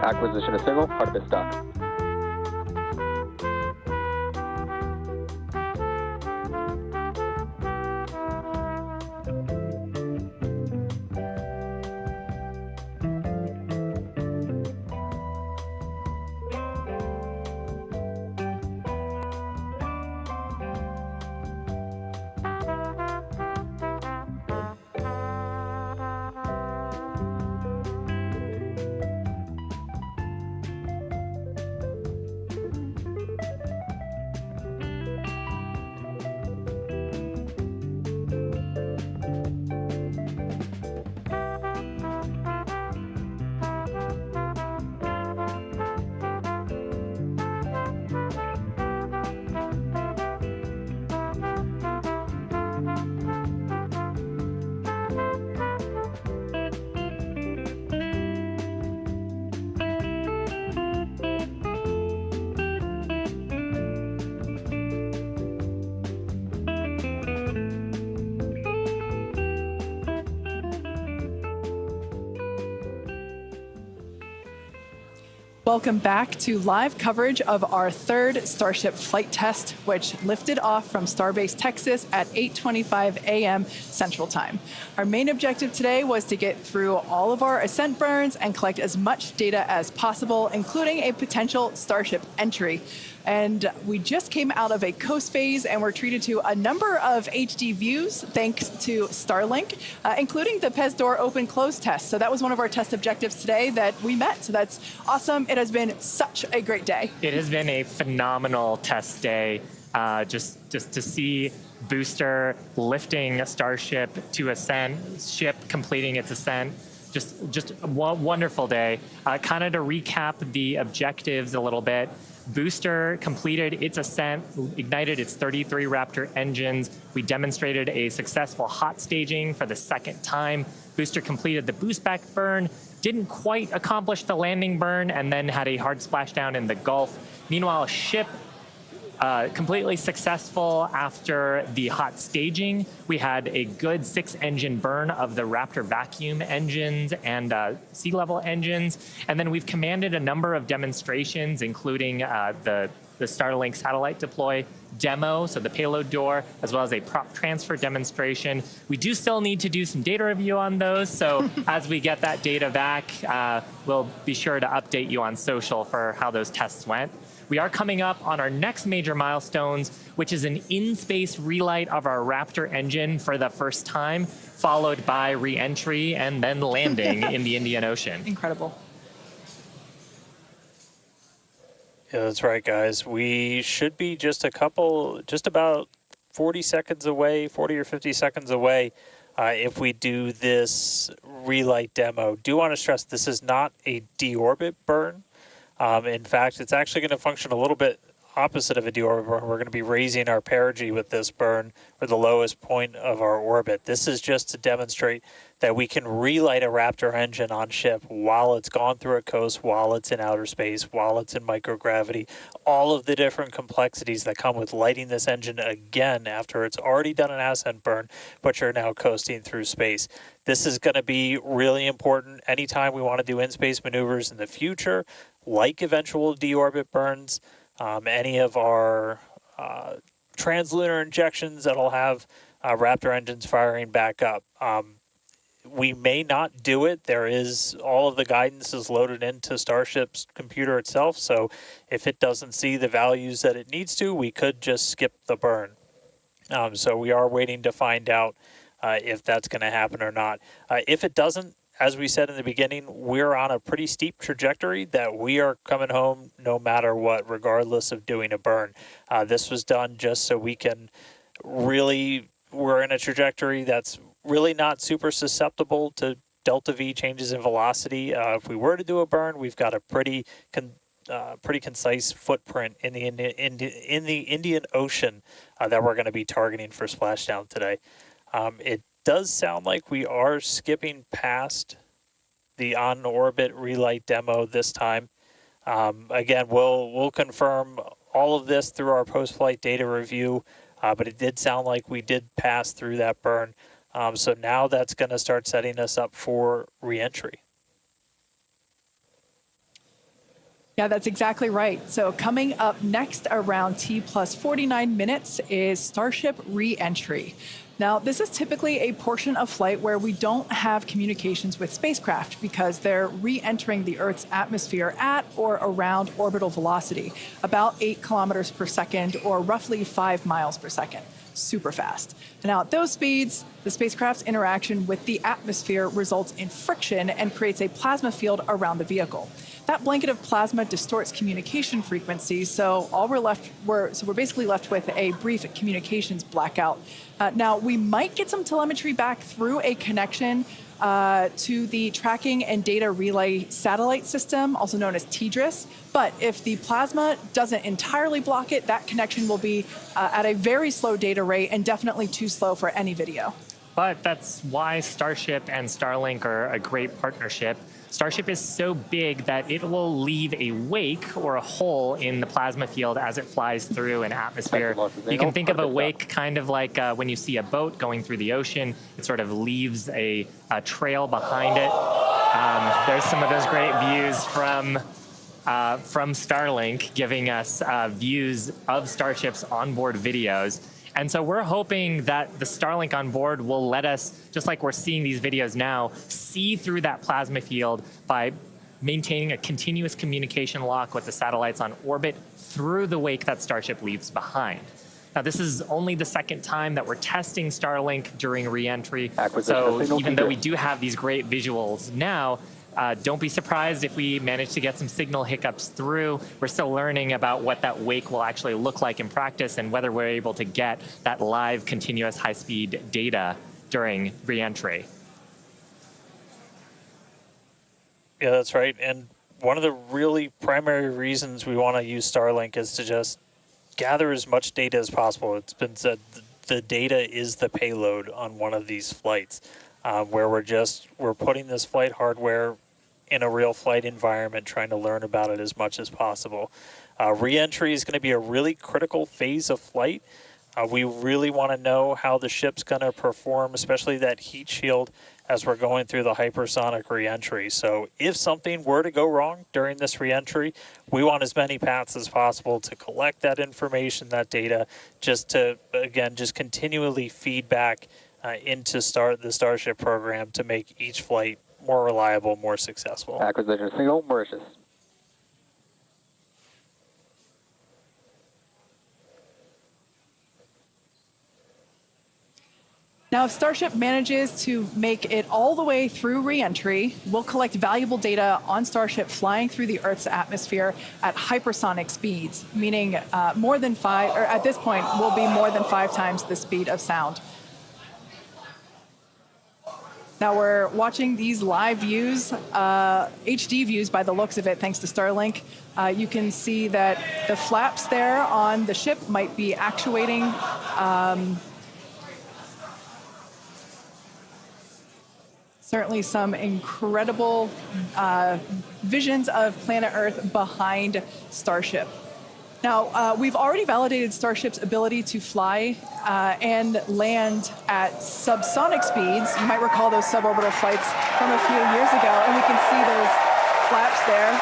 Acquisition of signal, part of está. Welcome back to live coverage of our third Starship flight test, which lifted off from Starbase, Texas at 8:25 a.m. Central Time. Our main objective today was to get through all of our ascent burns and collect as much data as possible, including a potential Starship entry. And we just came out of a coast phase and were treated to a number of HD views thanks to Starlink, including the PEZ door open-close test. So that was one of our test objectives today that we met. So that's awesome. It has been such a great day. It has been a phenomenal test day. Just to see booster lifting a Starship to ascent, ship completing its ascent. Just a wonderful day. Kind of to recap the objectives a little bit. Booster completed its ascent, ignited its 33 Raptor engines. We demonstrated a successful hot staging for the second time. Booster completed the boost back burn, didn't quite accomplish the landing burn, and then had a hard splashdown in the Gulf. Meanwhile, ship completely successful after the hot staging. We had a good 6-engine burn of the Raptor vacuum engines and sea level engines. And then we've commanded a number of demonstrations, including the Starlink satellite deploy demo, so the payload door, as well as a prop transfer demonstration. We do still need to do some data review on those, so as we get that data back, we'll be sure to update you on social for how those tests went. We are coming up on our next major milestones, which is an in-space relight of our Raptor engine for the first time, followed by re-entry and then landing in the Indian Ocean. Incredible. Yeah, that's right, guys. We should be just about 40 seconds away, 40 or 50 seconds away if we do this relight demo. Do want to stress this is not a deorbit burn. In fact, it's actually going to function a little bit opposite of a deorbit burn. We're going to be raising our perigee with this burn for the lowest point of our orbit. This is just to demonstrate that we can relight a Raptor engine on ship while it's gone through a coast, while it's in outer space, while it's in microgravity, all of the different complexities that come with lighting this engine again after it's already done an ascent burn, but you're now coasting through space. This is going to be really important anytime we want to do in-space maneuvers in the future, like eventual deorbit burns, any of our translunar injections that'll have Raptor engines firing back up. We may not do it. There is, all of the guidance is loaded into Starship's computer itself, so if it doesn't see the values that it needs to, we could just skip the burn. So we are waiting to find out if that's going to happen or not. If it doesn't, as we said in the beginning, we're on a pretty steep trajectory that we are coming home no matter what, regardless of doing a burn. This was done just so we can really, we're in a trajectory that's really not super susceptible to delta V changes in velocity. If we were to do a burn, we've got a pretty concise footprint in the Indian Ocean that we're going to be targeting for splashdown today. It does sound like we are skipping past the on-orbit relight demo this time. Again, we'll confirm all of this through our post-flight data review, but it did sound like we did pass through that burn. So now that's going to start setting us up for re-entry. Yeah, that's exactly right. So coming up next around T plus 49 minutes is Starship re-entry. Now, this is typically a portion of flight where we don't have communications with spacecraft because they're re-entering the Earth's atmosphere at or around orbital velocity, about 8 kilometers per second or roughly 5 miles per second. Super fast. Now, at those speeds, the spacecraft's interaction with the atmosphere results in friction and creates a plasma field around the vehicle. That blanket of plasma distorts communication frequencies, so we're basically left with a brief communications blackout. Now, we might get some telemetry back through a connection to the tracking and data relay satellite system, also known as TDRS. But if the plasma doesn't entirely block it, that connection will be at a very slow data rate and definitely too slow for any video. But that's why Starship and Starlink are a great partnership. Starship is so big that it will leave a wake or a hole in the plasma field as it flies through an atmosphere. You can think of a wake kind of like when you see a boat going through the ocean. It sort of leaves a trail behind it. There's some of those great views from Starlink giving us views of Starship's onboard videos. And so we're hoping that the Starlink on board will let us, just like we're seeing these videos now, see through that plasma field by maintaining a continuous communication lock with the satellites on orbit through the wake that Starship leaves behind. Now, this is only the second time that we're testing Starlink during re-entry. So even though we do have these great visuals now, don't be surprised if we manage to get some signal hiccups through. We're still learning about what that wake will actually look like in practice and whether we're able to get that live, continuous, high-speed data during re-entry. Yeah, that's right. And one of the really primary reasons we want to use Starlink is to just gather as much data as possible. It's been said the data is the payload on one of these flights, where we're putting this flight hardware in a real flight environment, trying to learn about it as much as possible. Re-entry is going to be a really critical phase of flight. We really want to know how the ship's going to perform, especially that heat shield as we're going through the hypersonic re-entry. So if something were to go wrong during this re-entry, we want as many paths as possible to collect that information, that data, just to, again, just continually feed back into the Starship program to make each flight more reliable, more successful. Acquisition signal, Mauritius. Now, if Starship manages to make it all the way through re-entry, we'll collect valuable data on Starship flying through the Earth's atmosphere at hypersonic speeds, meaning more than 5, or at this point, will be more than 5 times the speed of sound. Now we're watching these live views, HD views by the looks of it, thanks to Starlink. You can see that the flaps there on the ship might be actuating. Certainly some incredible visions of planet Earth behind Starship. Now, we've already validated Starship's ability to fly and land at subsonic speeds. You might recall those suborbital flights from a few years ago, and we can see those flaps there.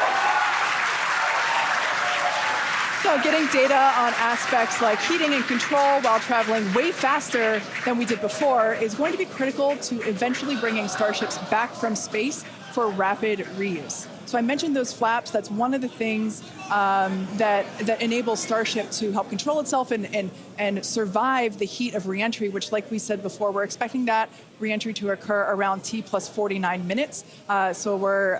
So getting data on aspects like heating and control while traveling way faster than we did before is going to be critical to eventually bringing Starships back from space for rapid reuse. So I mentioned those flaps. That's one of the things that enables Starship to help control itself and survive the heat of reentry, which, like we said before, we're expecting that reentry to occur around T plus 49 minutes. So we're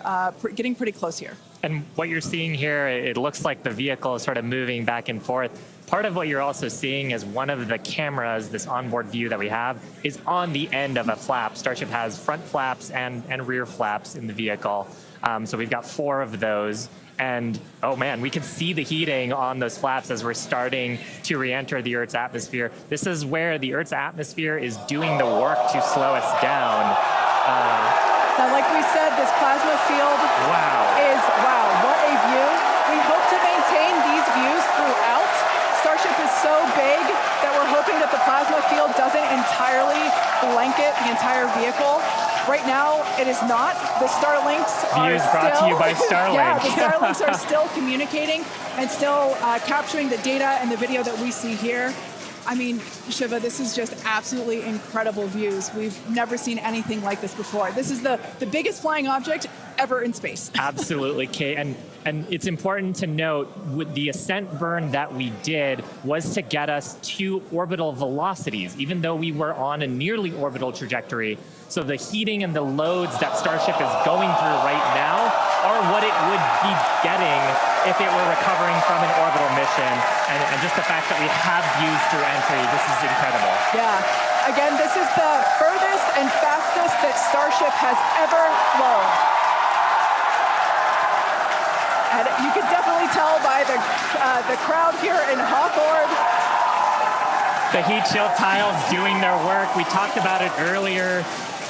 getting pretty close here. And what you're seeing here, it looks like the vehicle is sort of moving back and forth. Part of what you're also seeing is one of the cameras, this onboard view that we have, is on the end of a flap. Starship has front flaps and rear flaps in the vehicle. So we've got 4 of those. And, oh man, we can see the heating on those flaps as we're starting to re-enter the Earth's atmosphere. This is where the Earth's atmosphere is doing the work to slow us down. Now, like we said, this plasma field is, wow, what a view. We hope to maintain these views throughout. Starship is so big that we're hoping that the plasma field doesn't entirely blanket the entire vehicle. Right now, it is not. The Starlinks are Views brought to you by Starlink. Yeah, the Starlinks are still communicating and still capturing the data and the video that we see here. I mean, Shiva, this is just absolutely incredible views. We've never seen anything like this before. This is the biggest flying object ever in space. Absolutely, Kate. And it's important to note, with the ascent burn that we did was to get us to orbital velocities, even though we were on a nearly orbital trajectory. So the heating and the loads that Starship is going through right now are what it would be getting if it were recovering from an orbital mission. And just the fact that we have views through entry, this is incredible. Yeah. Again, this is the furthest and fastest that Starship has ever flown. And you can definitely tell by the crowd here in Hawthorne. The heat shield tiles doing their work. We talked about it earlier.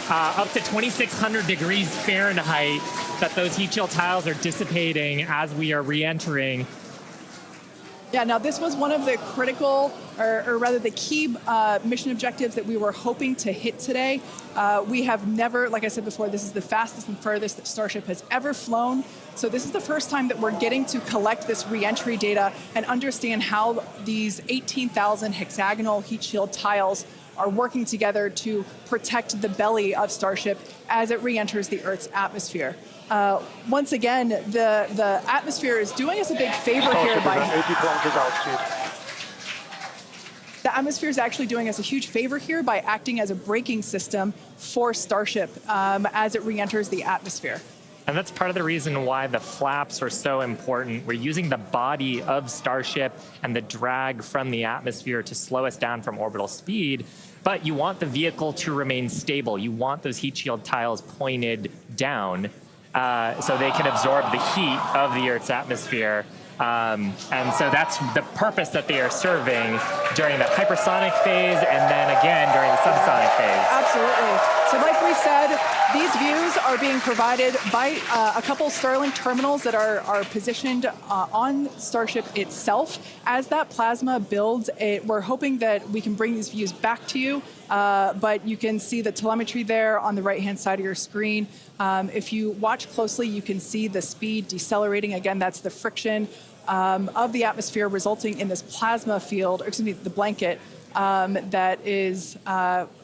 Up to 2,600 degrees Fahrenheit that those heat shield tiles are dissipating as we are re-entering. Yeah, now this was one of the critical, or rather the key mission objectives that we were hoping to hit today. We have never, like I said before, this is the fastest and furthest that Starship has ever flown. So this is the first time that we're getting to collect this re-entry data and understand how these 18,000 hexagonal heat shield tiles are working together to protect the belly of Starship as it re-enters the Earth's atmosphere. Once again, the atmosphere is doing us a big favor here by... 80 kilometers altitude. The atmosphere is actually doing us a huge favor here by acting as a braking system for Starship as it re-enters the atmosphere. And that's part of the reason why the flaps are so important. We're using the body of Starship and the drag from the atmosphere to slow us down from orbital speed, but you want the vehicle to remain stable. You want those heat shield tiles pointed down so they can absorb the heat of the Earth's atmosphere. And so that's the purpose that they are serving during the hypersonic phase and then again during the subsonic phase. Absolutely. So like we said, these views are being provided by a couple Starlink terminals that are positioned on Starship itself. As that plasma builds, we're hoping that we can bring these views back to you, but you can see the telemetry there on the right-hand side of your screen. If you watch closely, you can see the speed decelerating. Again, that's the friction of the atmosphere resulting in this plasma field, or excuse me, the blanket that is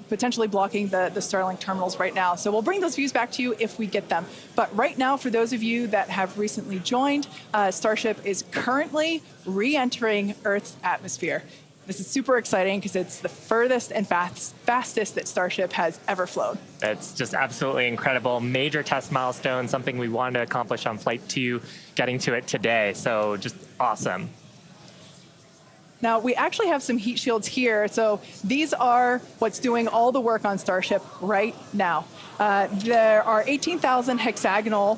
potentially blocking the Starlink terminals right now. So we'll bring those views back to you if we get them. But right now, for those of you that have recently joined, Starship is currently re-entering Earth's atmosphere. This is super exciting because it's the furthest and fastest that Starship has ever flown. It's just absolutely incredible. Major test milestone, something we wanted to accomplish on Flight 2, getting to it today. So just awesome. Now, we actually have some heat shields here. So these are what's doing all the work on Starship right now. There are 18,000 hexagonal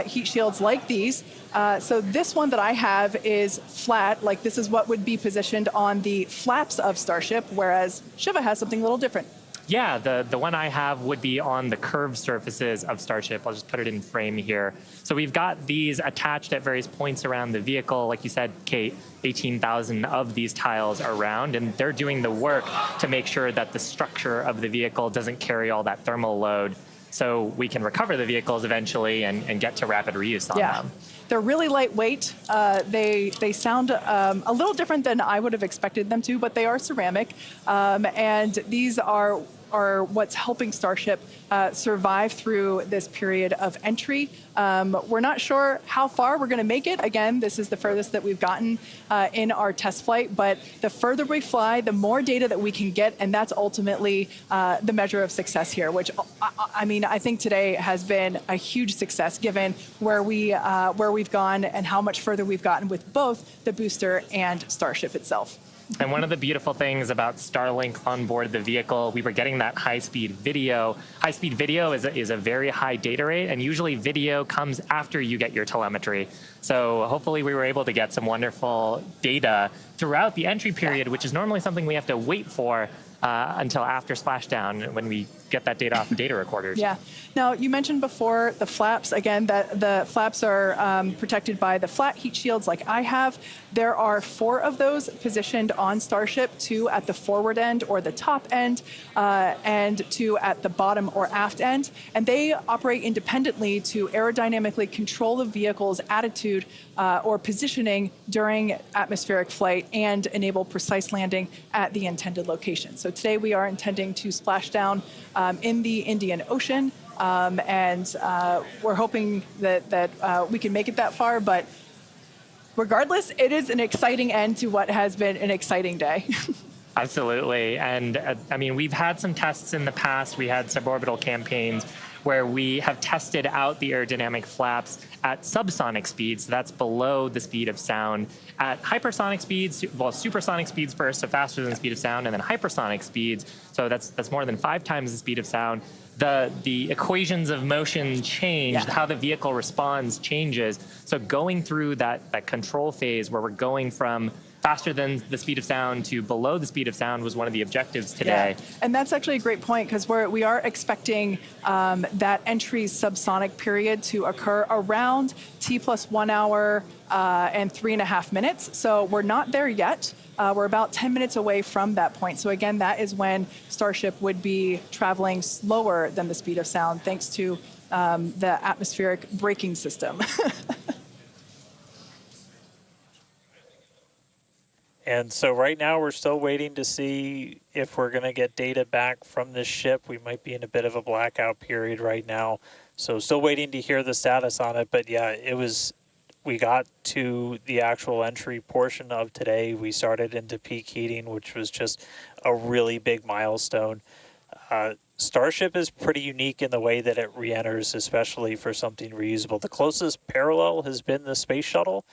heat shields like these. So this one that I have is flat, like this is what would be positioned on the flaps of Starship, whereas Shiva has something a little different. Yeah, the one I have would be on the curved surfaces of Starship. I'll just put it in frame here. So we've got these attached at various points around the vehicle. Like you said, Kate, 18,000 of these tiles around, and they're doing the work to make sure that the structure of the vehicle doesn't carry all that thermal load, so we can recover the vehicles eventually and get to rapid reuse on them. They're really lightweight. They sound a little different than I would have expected them to, but they are ceramic. And these are what's helping Starship survive through this period of entry. We're not sure how far we're going to make it. Again, this is the furthest that we've gotten in our test flight, but the further we fly, the more data that we can get, and that's ultimately the measure of success here, which, I mean, I think today has been a huge success given where we've gone and how much further we've gotten with both the booster and Starship itself. And one of the beautiful things about Starlink on board the vehicle, we were getting that high-speed video. High-speed video is a very high data rate, and usually video comes after you get your telemetry. So hopefully we were able to get some wonderful data throughout the entry period, which is normally something we have to wait for. until after splashdown when we get that data off the data recorders. Yeah. Now, you mentioned before the flaps. Again, that the flaps are protected by the flat heat shields like I have. There are 4 of those positioned on Starship, 2 at the forward end or the top end, and 2 at the bottom or aft end. And they operate independently to aerodynamically control the vehicle's attitude or positioning during atmospheric flight and enable precise landing at the intended location. So today we are intending to splash down in the Indian Ocean, and we're hoping that we can make it that far, but regardless, it is an exciting end to what has been an exciting day. Absolutely. And I mean, we've had some tests in the past. We had suborbital campaigns where we have tested out the aerodynamic flaps at subsonic speeds. So that's below the speed of sound. At hypersonic speeds, well, supersonic speeds first, so faster than the speed of sound, and then hypersonic speeds. So that's more than 5 times the speed of sound. The equations of motion change, how the vehicle responds changes. So going through that control phase where we're going from faster than the speed of sound to below the speed of sound was one of the objectives today. Yeah. And that's actually a great point, because we are expecting that entry subsonic period to occur around T+1 hour and 3.5 minutes. So we're not there yet. We're about 10 minutes away from that point. So again, that is when Starship would be traveling slower than the speed of sound, thanks to the atmospheric braking system. And so right now we're still waiting to see if we're going to get data back from this ship. We might be in a bit of a blackout period right now. So still waiting to hear the status on it. But yeah, we got to the actual entry portion of today. We started into peak heating, which was just a really big milestone. Starship is pretty unique in the way that it re-enters, especially for something reusable. The closest parallel has been the space shuttle.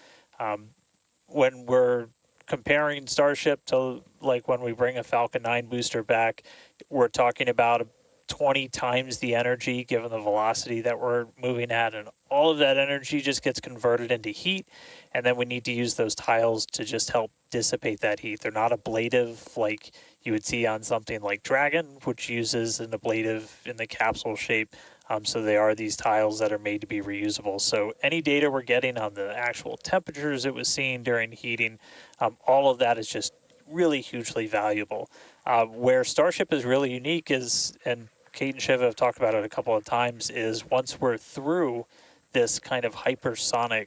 When we're comparing Starship to like when we bring a Falcon 9 booster back, we're talking about 20 times the energy given the velocity that we're moving at, and all of that energy just gets converted into heat, and then we need to use those tiles to just help dissipate that heat. They're not ablative like you would see on something like Dragon, which uses an ablative in the capsule shape. So they are these tiles that are made to be reusable. So any data we're getting on the actual temperatures it was seeing during heating, all of that is just really hugely valuable. Where Starship is really unique is, and Kate and Shiva have talked about it a couple of times, is once we're through this kind of hypersonic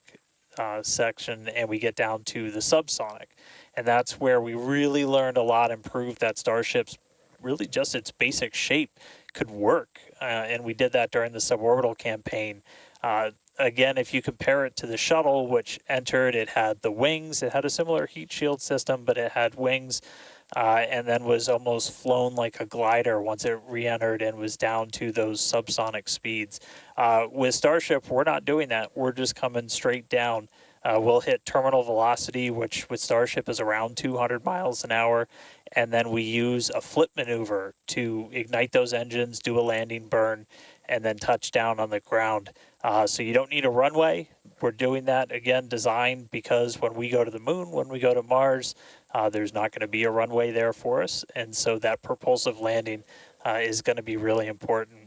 section and we get down to the subsonic. And that's where we really learned a lot and proved that Starship's really just its basic shape could work. And we did that during the suborbital campaign. Again, if you compare it to the shuttle, which entered, it had the wings. It had a similar heat shield system, but it had wings, and then was almost flown like a glider once it re-entered and was down to those subsonic speeds. With Starship, we're not doing that. We're just coming straight down. We'll hit terminal velocity, which with Starship is around 200 miles an hour, and then we use a flip maneuver to ignite those engines, do a landing burn, and then touch down on the ground. So you don't need a runway. We're doing that, again, designed because when we go to the moon, when we go to Mars, there's not going to be a runway there for us, and so that propulsive landing is going to be really important.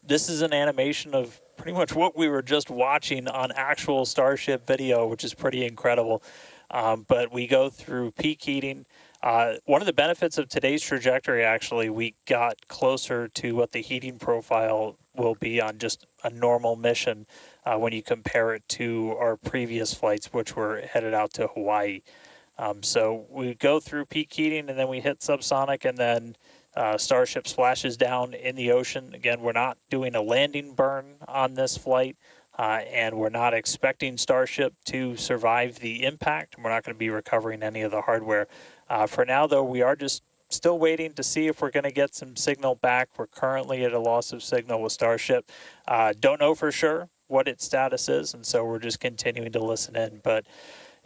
This is an animation of pretty much what we were just watching on actual Starship video, which is pretty incredible. But we go through peak heating. One of the benefits of today's trajectory, actually, we got closer to what the heating profile will be on just a normal mission when you compare it to our previous flights, which were headed out to Hawaii. So we go through peak heating, and then we hit subsonic, and then Starship splashes down in the ocean. Again, we're not doing a landing burn on this flight, and we're not expecting Starship to survive the impact. We're not going to be recovering any of the hardware. For now, though, we are just still waiting to see if we're going to get some signal back. We're currently at a loss of signal with Starship. Don't know for sure what its status is, and so we're just continuing to listen in. But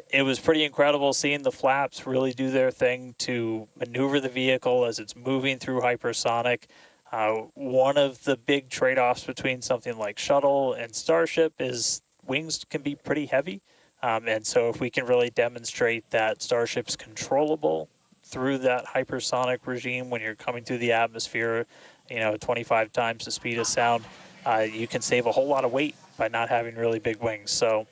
it was pretty incredible seeing the flaps really do their thing to maneuver the vehicle as it's moving through hypersonic. One of the big trade-offs between something like shuttle and Starship is wings can be pretty heavy. And so if we can really demonstrate that Starship's controllable through that hypersonic regime, when you're coming through the atmosphere, 25 times the speed of sound, you can save a whole lot of weight by not having really big wings. So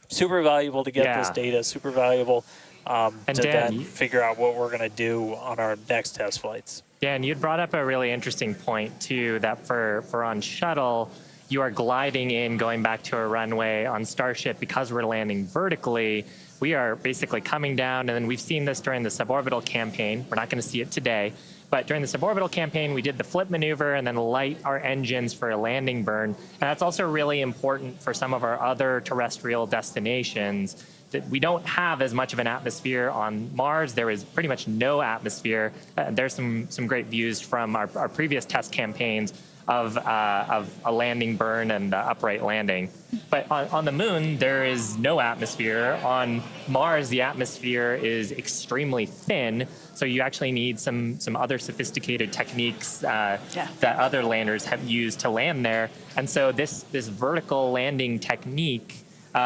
super valuable to get this data, super valuable to then figure out what we're going to do on our next test flights. Dan, you'd brought up a really interesting point, too, that for on shuttle, you are gliding in, going back to a runway. On Starship, because we're landing vertically, we are basically coming down, and then we've seen this during the suborbital campaign. We're not going to see it today, but during the suborbital campaign, we did the flip maneuver and then light our engines for a landing burn. And that's also really important for some of our other terrestrial destinations, that we don't have as much of an atmosphere on Mars. There is pretty much no atmosphere. There's some great views from our previous test campaigns of a landing burn and upright landing. But on the moon, there is no atmosphere. On Mars, the atmosphere is extremely thin, so you actually need some other sophisticated techniques that other landers have used to land there. And so this vertical landing technique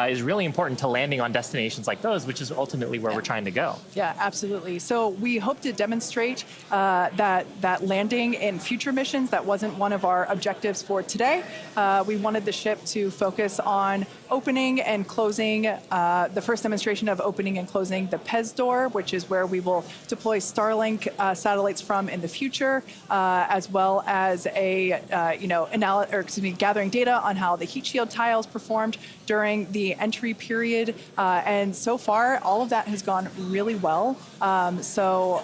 is really important to landing on destinations like those, which is ultimately where we're trying to go. Yeah, absolutely. So we hope to demonstrate that landing in future missions. That wasn't one of our objectives for today. We wanted the ship to focus on opening and closing, the first demonstration of opening and closing the PEZ door, which is where we will deploy Starlink satellites from in the future, as well as a gathering data on how the heat shield tiles performed during the entry period. And so far, all of that has gone really well. So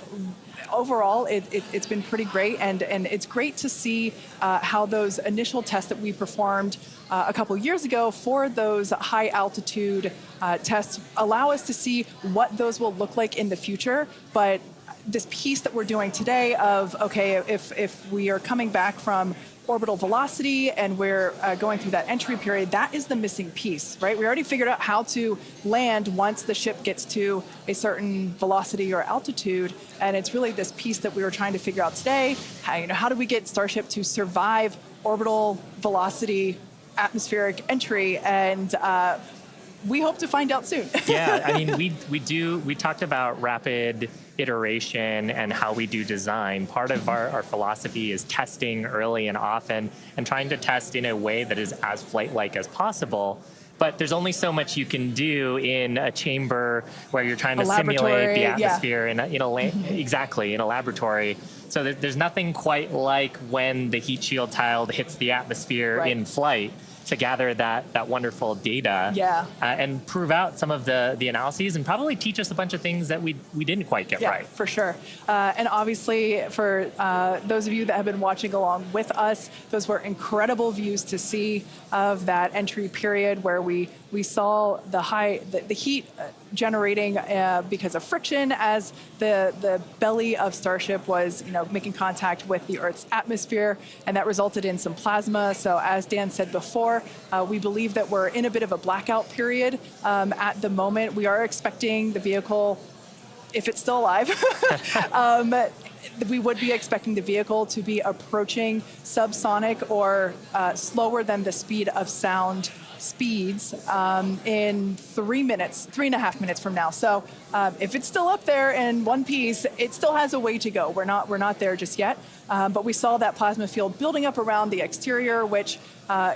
overall, it's been pretty great, and it's great to see how those initial tests that we performed a couple years ago for those high altitude tests allow us to see what those will look like in the future. But this piece that we're doing today of, okay, if we are coming back from orbital velocity and we're going through that entry period, that is the missing piece, right? We already figured out how to land once the ship gets to a certain velocity or altitude, and it's really this piece that we were trying to figure out today. How do we get Starship to survive orbital velocity atmospheric entry? And we hope to find out soon. Yeah, I mean, we talked about rapid iteration and how we do design. Part of our philosophy is testing early and often and trying to test in a way that is as flight-like as possible. But there's only so much you can do in a chamber where you're trying to simulate the atmosphere in a laboratory. So there's nothing quite like when the heat shield tile hits the atmosphere in flight to gather that wonderful data and prove out some of the analyses and probably teach us a bunch of things that we didn't quite get right. For sure. And obviously, for those of you that have been watching along with us, those were incredible views to see of that entry period where we saw the heat generating because of friction as the belly of Starship was making contact with the Earth's atmosphere, and that resulted in some plasma. So as Dan said before, we believe that we're in a bit of a blackout period at the moment. We are expecting the vehicle, if it's still alive, we would be expecting the vehicle to be approaching subsonic or slower than the speed of sound speeds in 3.5 minutes from now. So if it's still up there in one piece, it still has a way to go. We're not there just yet. But we saw that plasma field building up around the exterior, which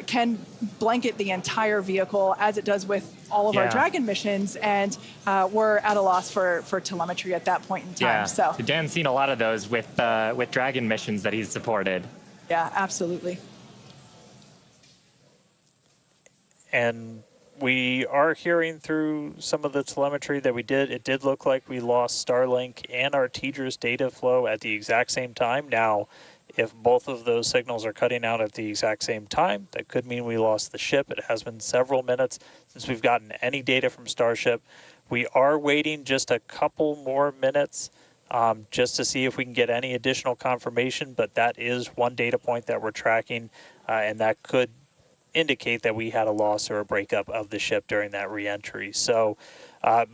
can blanket the entire vehicle, as it does with all of our Dragon missions, and we're at a loss for telemetry at that point in time. Yeah. So Dan's seen a lot of those with Dragon missions that he's supported. Yeah, absolutely. And we are hearing through some of the telemetry that it did look like we lost Starlink and our TDRS data flow at the exact same time. Now, if both of those signals are cutting out at the exact same time, that could mean we lost the ship. It has been several minutes since we've gotten any data from Starship. We are waiting just a couple more minutes just to see if we can get any additional confirmation, but that is one data point that we're tracking, and that could indicate that we had a loss or a breakup of the ship during that reentry. So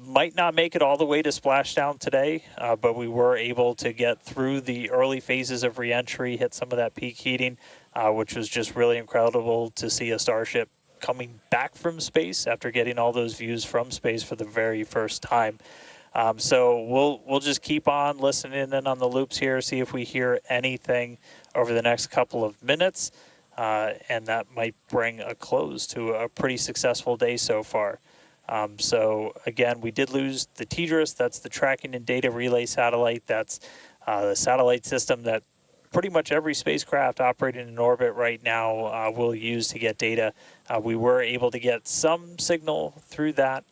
might not make it all the way to splashdown today, but we were able to get through the early phases of reentry, hit some of that peak heating, which was just really incredible to see a Starship coming back from space after getting all those views from space for the very first time. So we'll just keep on listening in on the loops here, see if we hear anything over the next couple of minutes, and that might bring a close to a pretty successful day so far. So again, we did lose the TDRS. That's the tracking and data relay satellite. That's the satellite system that pretty much every spacecraft operating in orbit right now will use to get data. We were able to get some signal through that.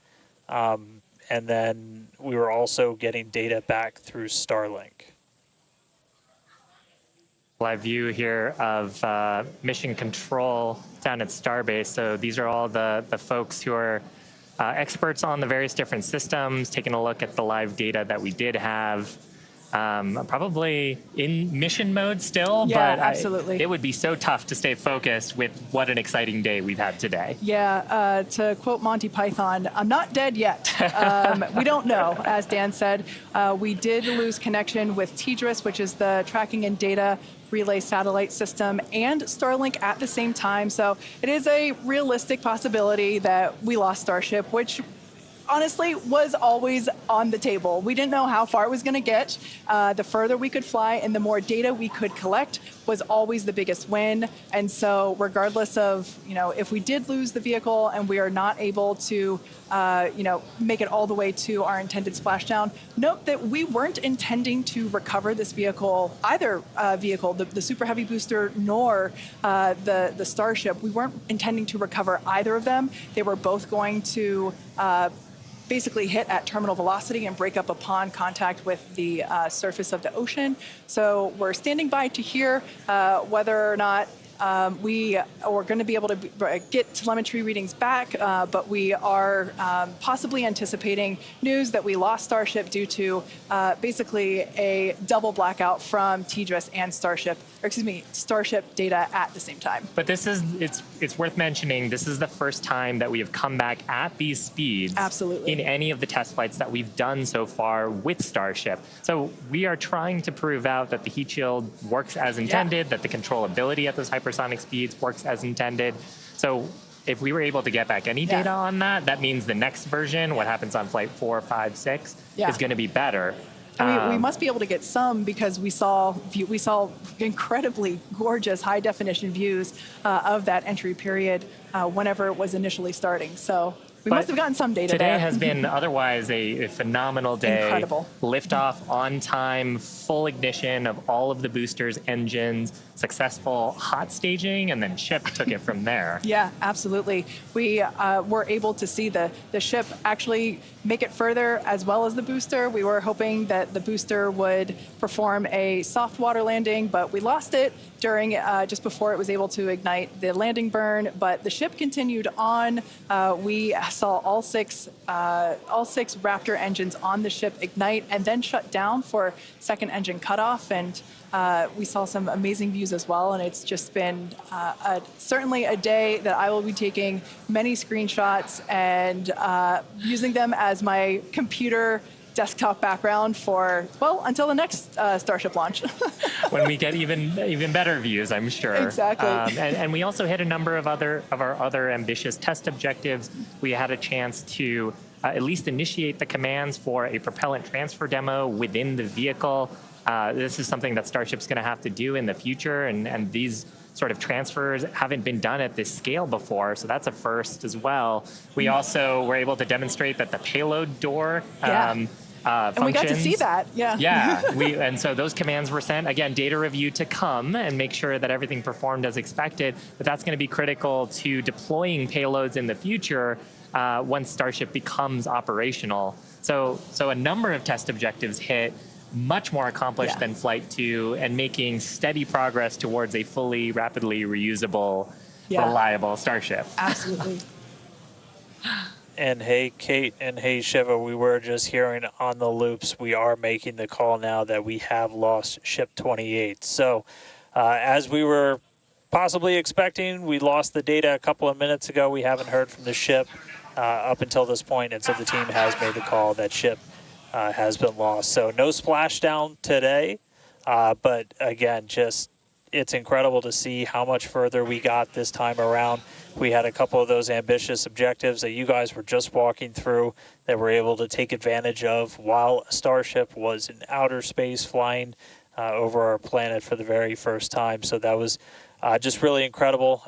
And then we were also getting data back through Starlink. Live view here of mission control down at Starbase. So these are all the folks who are experts on the various different systems, taking a look at the live data that we did have. Probably in mission mode still, Yeah, but absolutely. It would be so tough to stay focused with what an exciting day we've had today. Yeah, to quote Monty Python, I'm not dead yet. We don't know, as Dan said. We did lose connection with TDRS, which is the tracking and data relay satellite system, and Starlink at the same time. So it is a realistic possibility that we lost Starship, which honestly was always on the table. We didn't know how far it was going to get. The further we could fly and the more data we could collect was always the biggest win. And so regardless of, if we did lose the vehicle and we are not able to, make it all the way to our intended splashdown, note that we weren't intending to recover this vehicle, either vehicle, the Super Heavy booster nor the Starship. We weren't intending to recover either of them. They were both going to basically hit at terminal velocity and break up upon contact with the surface of the ocean. So we're standing by to hear whether or not we are going to be able to get telemetry readings back, but we are possibly anticipating news that we lost Starship due to basically a double blackout from TDRS and Starship data at the same time. But this is, it's worth mentioning, this is the first time that we have come back at these speeds Absolutely. in any of the test flights that we've done so far with Starship. So we are trying to prove out that the heat shield works as intended, that the controllability at those hypersonic speeds works as intended. So if we were able to get back any data on that, that means the next version, what happens on flight 4, 5, 6, is going to be better. We must be able to get some because we saw incredibly gorgeous high definition views of that entry period whenever it was initially starting. So we must have gotten some data today there. has been otherwise a phenomenal day. Incredible. Liftoff on time, full ignition of all of the boosters, engines, successful hot staging, and then ship took it from there. Yeah, absolutely. We were able to see the ship actually make it further as well as the booster. We were hoping that the booster would perform a soft water landing, but we lost it during just before it was able to ignite the landing burn. But the ship continued on. We saw all six Raptor engines on the ship ignite and then shut down for second engine cutoff. And we saw some amazing views as well, and it's just been certainly a day that I will be taking many screenshots and using them as my computer desktop background for, well, until the next Starship launch. When we get even better views, I'm sure. Exactly. And we also hit a number of our other ambitious test objectives. We had a chance to at least initiate the commands for a propellant transfer demo within the vehicle. This is something that Starship's going to have to do in the future, and these sort of transfers haven't been done at this scale before, so that's a first as well. We also were able to demonstrate that the payload door functions. And we got to see that, Yeah, and so those commands were sent. Again, data review to come and make sure that everything performed as expected, but that's going to be critical to deploying payloads in the future once Starship becomes operational. So a number of test objectives hit, much more accomplished than Flight 2, and making steady progress towards a fully, rapidly reusable, reliable Starship. Absolutely. And hey, Kate, and hey, Shiva, we were just hearing on the loops, we are making the call now that we have lost Ship 28. So as we were possibly expecting, we lost the data a couple of minutes ago. We haven't heard from the ship up until this point, and so the team has made the call that ship has been lost. So no splashdown today, but again, just it's incredible to see how much further we got this time around. We had a couple of those ambitious objectives that you guys were just walking through that we're able to take advantage of while Starship was in outer space flying over our planet for the very first time. So that was just really incredible.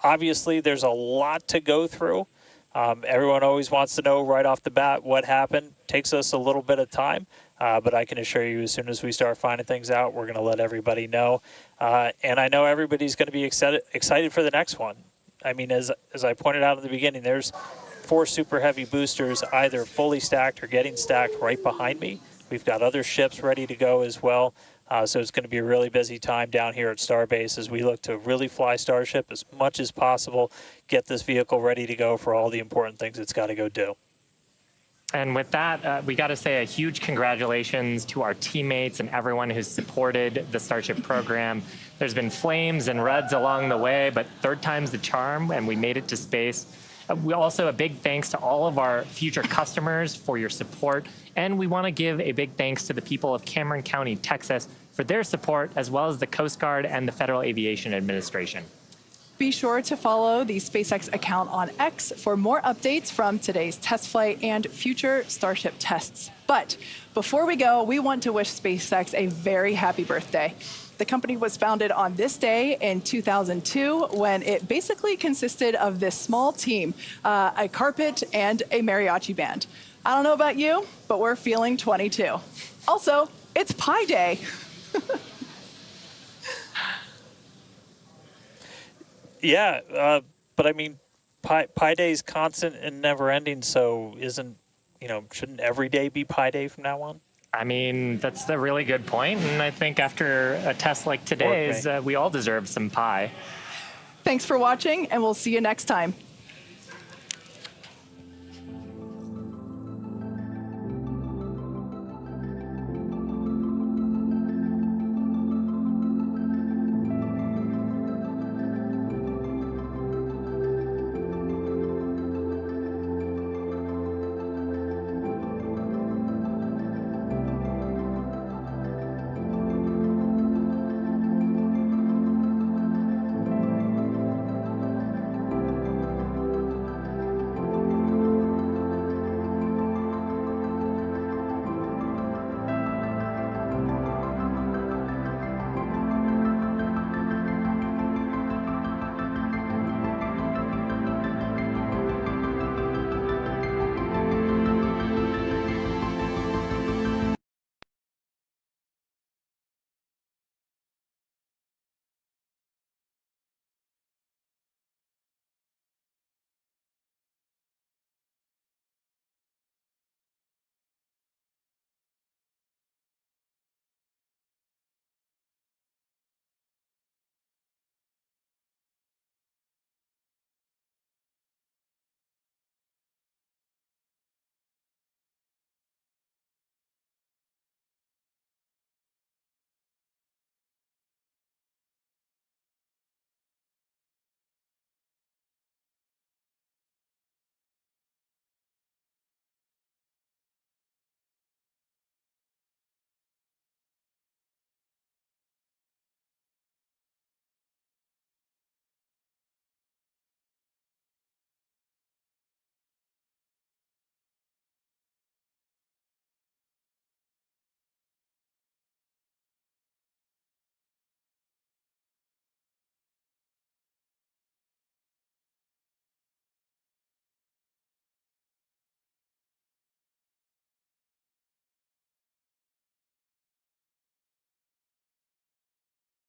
Obviously, there's a lot to go through. Everyone always wants to know right off the bat what happened. Takes us a little bit of time, but I can assure you as soon as we start finding things out, we're going to let everybody know. And I know everybody's going to be excited for the next one. I mean, as I pointed out in the beginning, there's 4 super heavy boosters either fully stacked or getting stacked right behind me. We've got other ships ready to go as well. So it's going to be a really busy time down here at Starbase as we look to really fly Starship as much as possible, get this vehicle ready to go for all the important things it's got to go do. And with that, we got to say a huge congratulations to our teammates and everyone who's supported the Starship program. There's been flames and reds along the way, but third time's the charm, and we made it to space. We also a big thanks to all of our future customers for your support. And we want to give a big thanks to the people of Cameron County, Texas, for their support, as well as the Coast Guard and the Federal Aviation Administration. Be sure to follow the SpaceX account on X for more updates from today's test flight and future Starship tests. But before we go, we want to wish SpaceX a very happy birthday. The company was founded on this day in 2002 when it basically consisted of this small team, a carpet and a mariachi band. I don't know about you, but we're feeling 22. Also, it's Pi Day. Yeah, but I mean, Pi Day is constant and never ending, so shouldn't every day be Pi Day from now on? I mean, that's a really good point, and I think after a test like today's, we all deserve some pie. Thanks for watching, and we'll see you next time.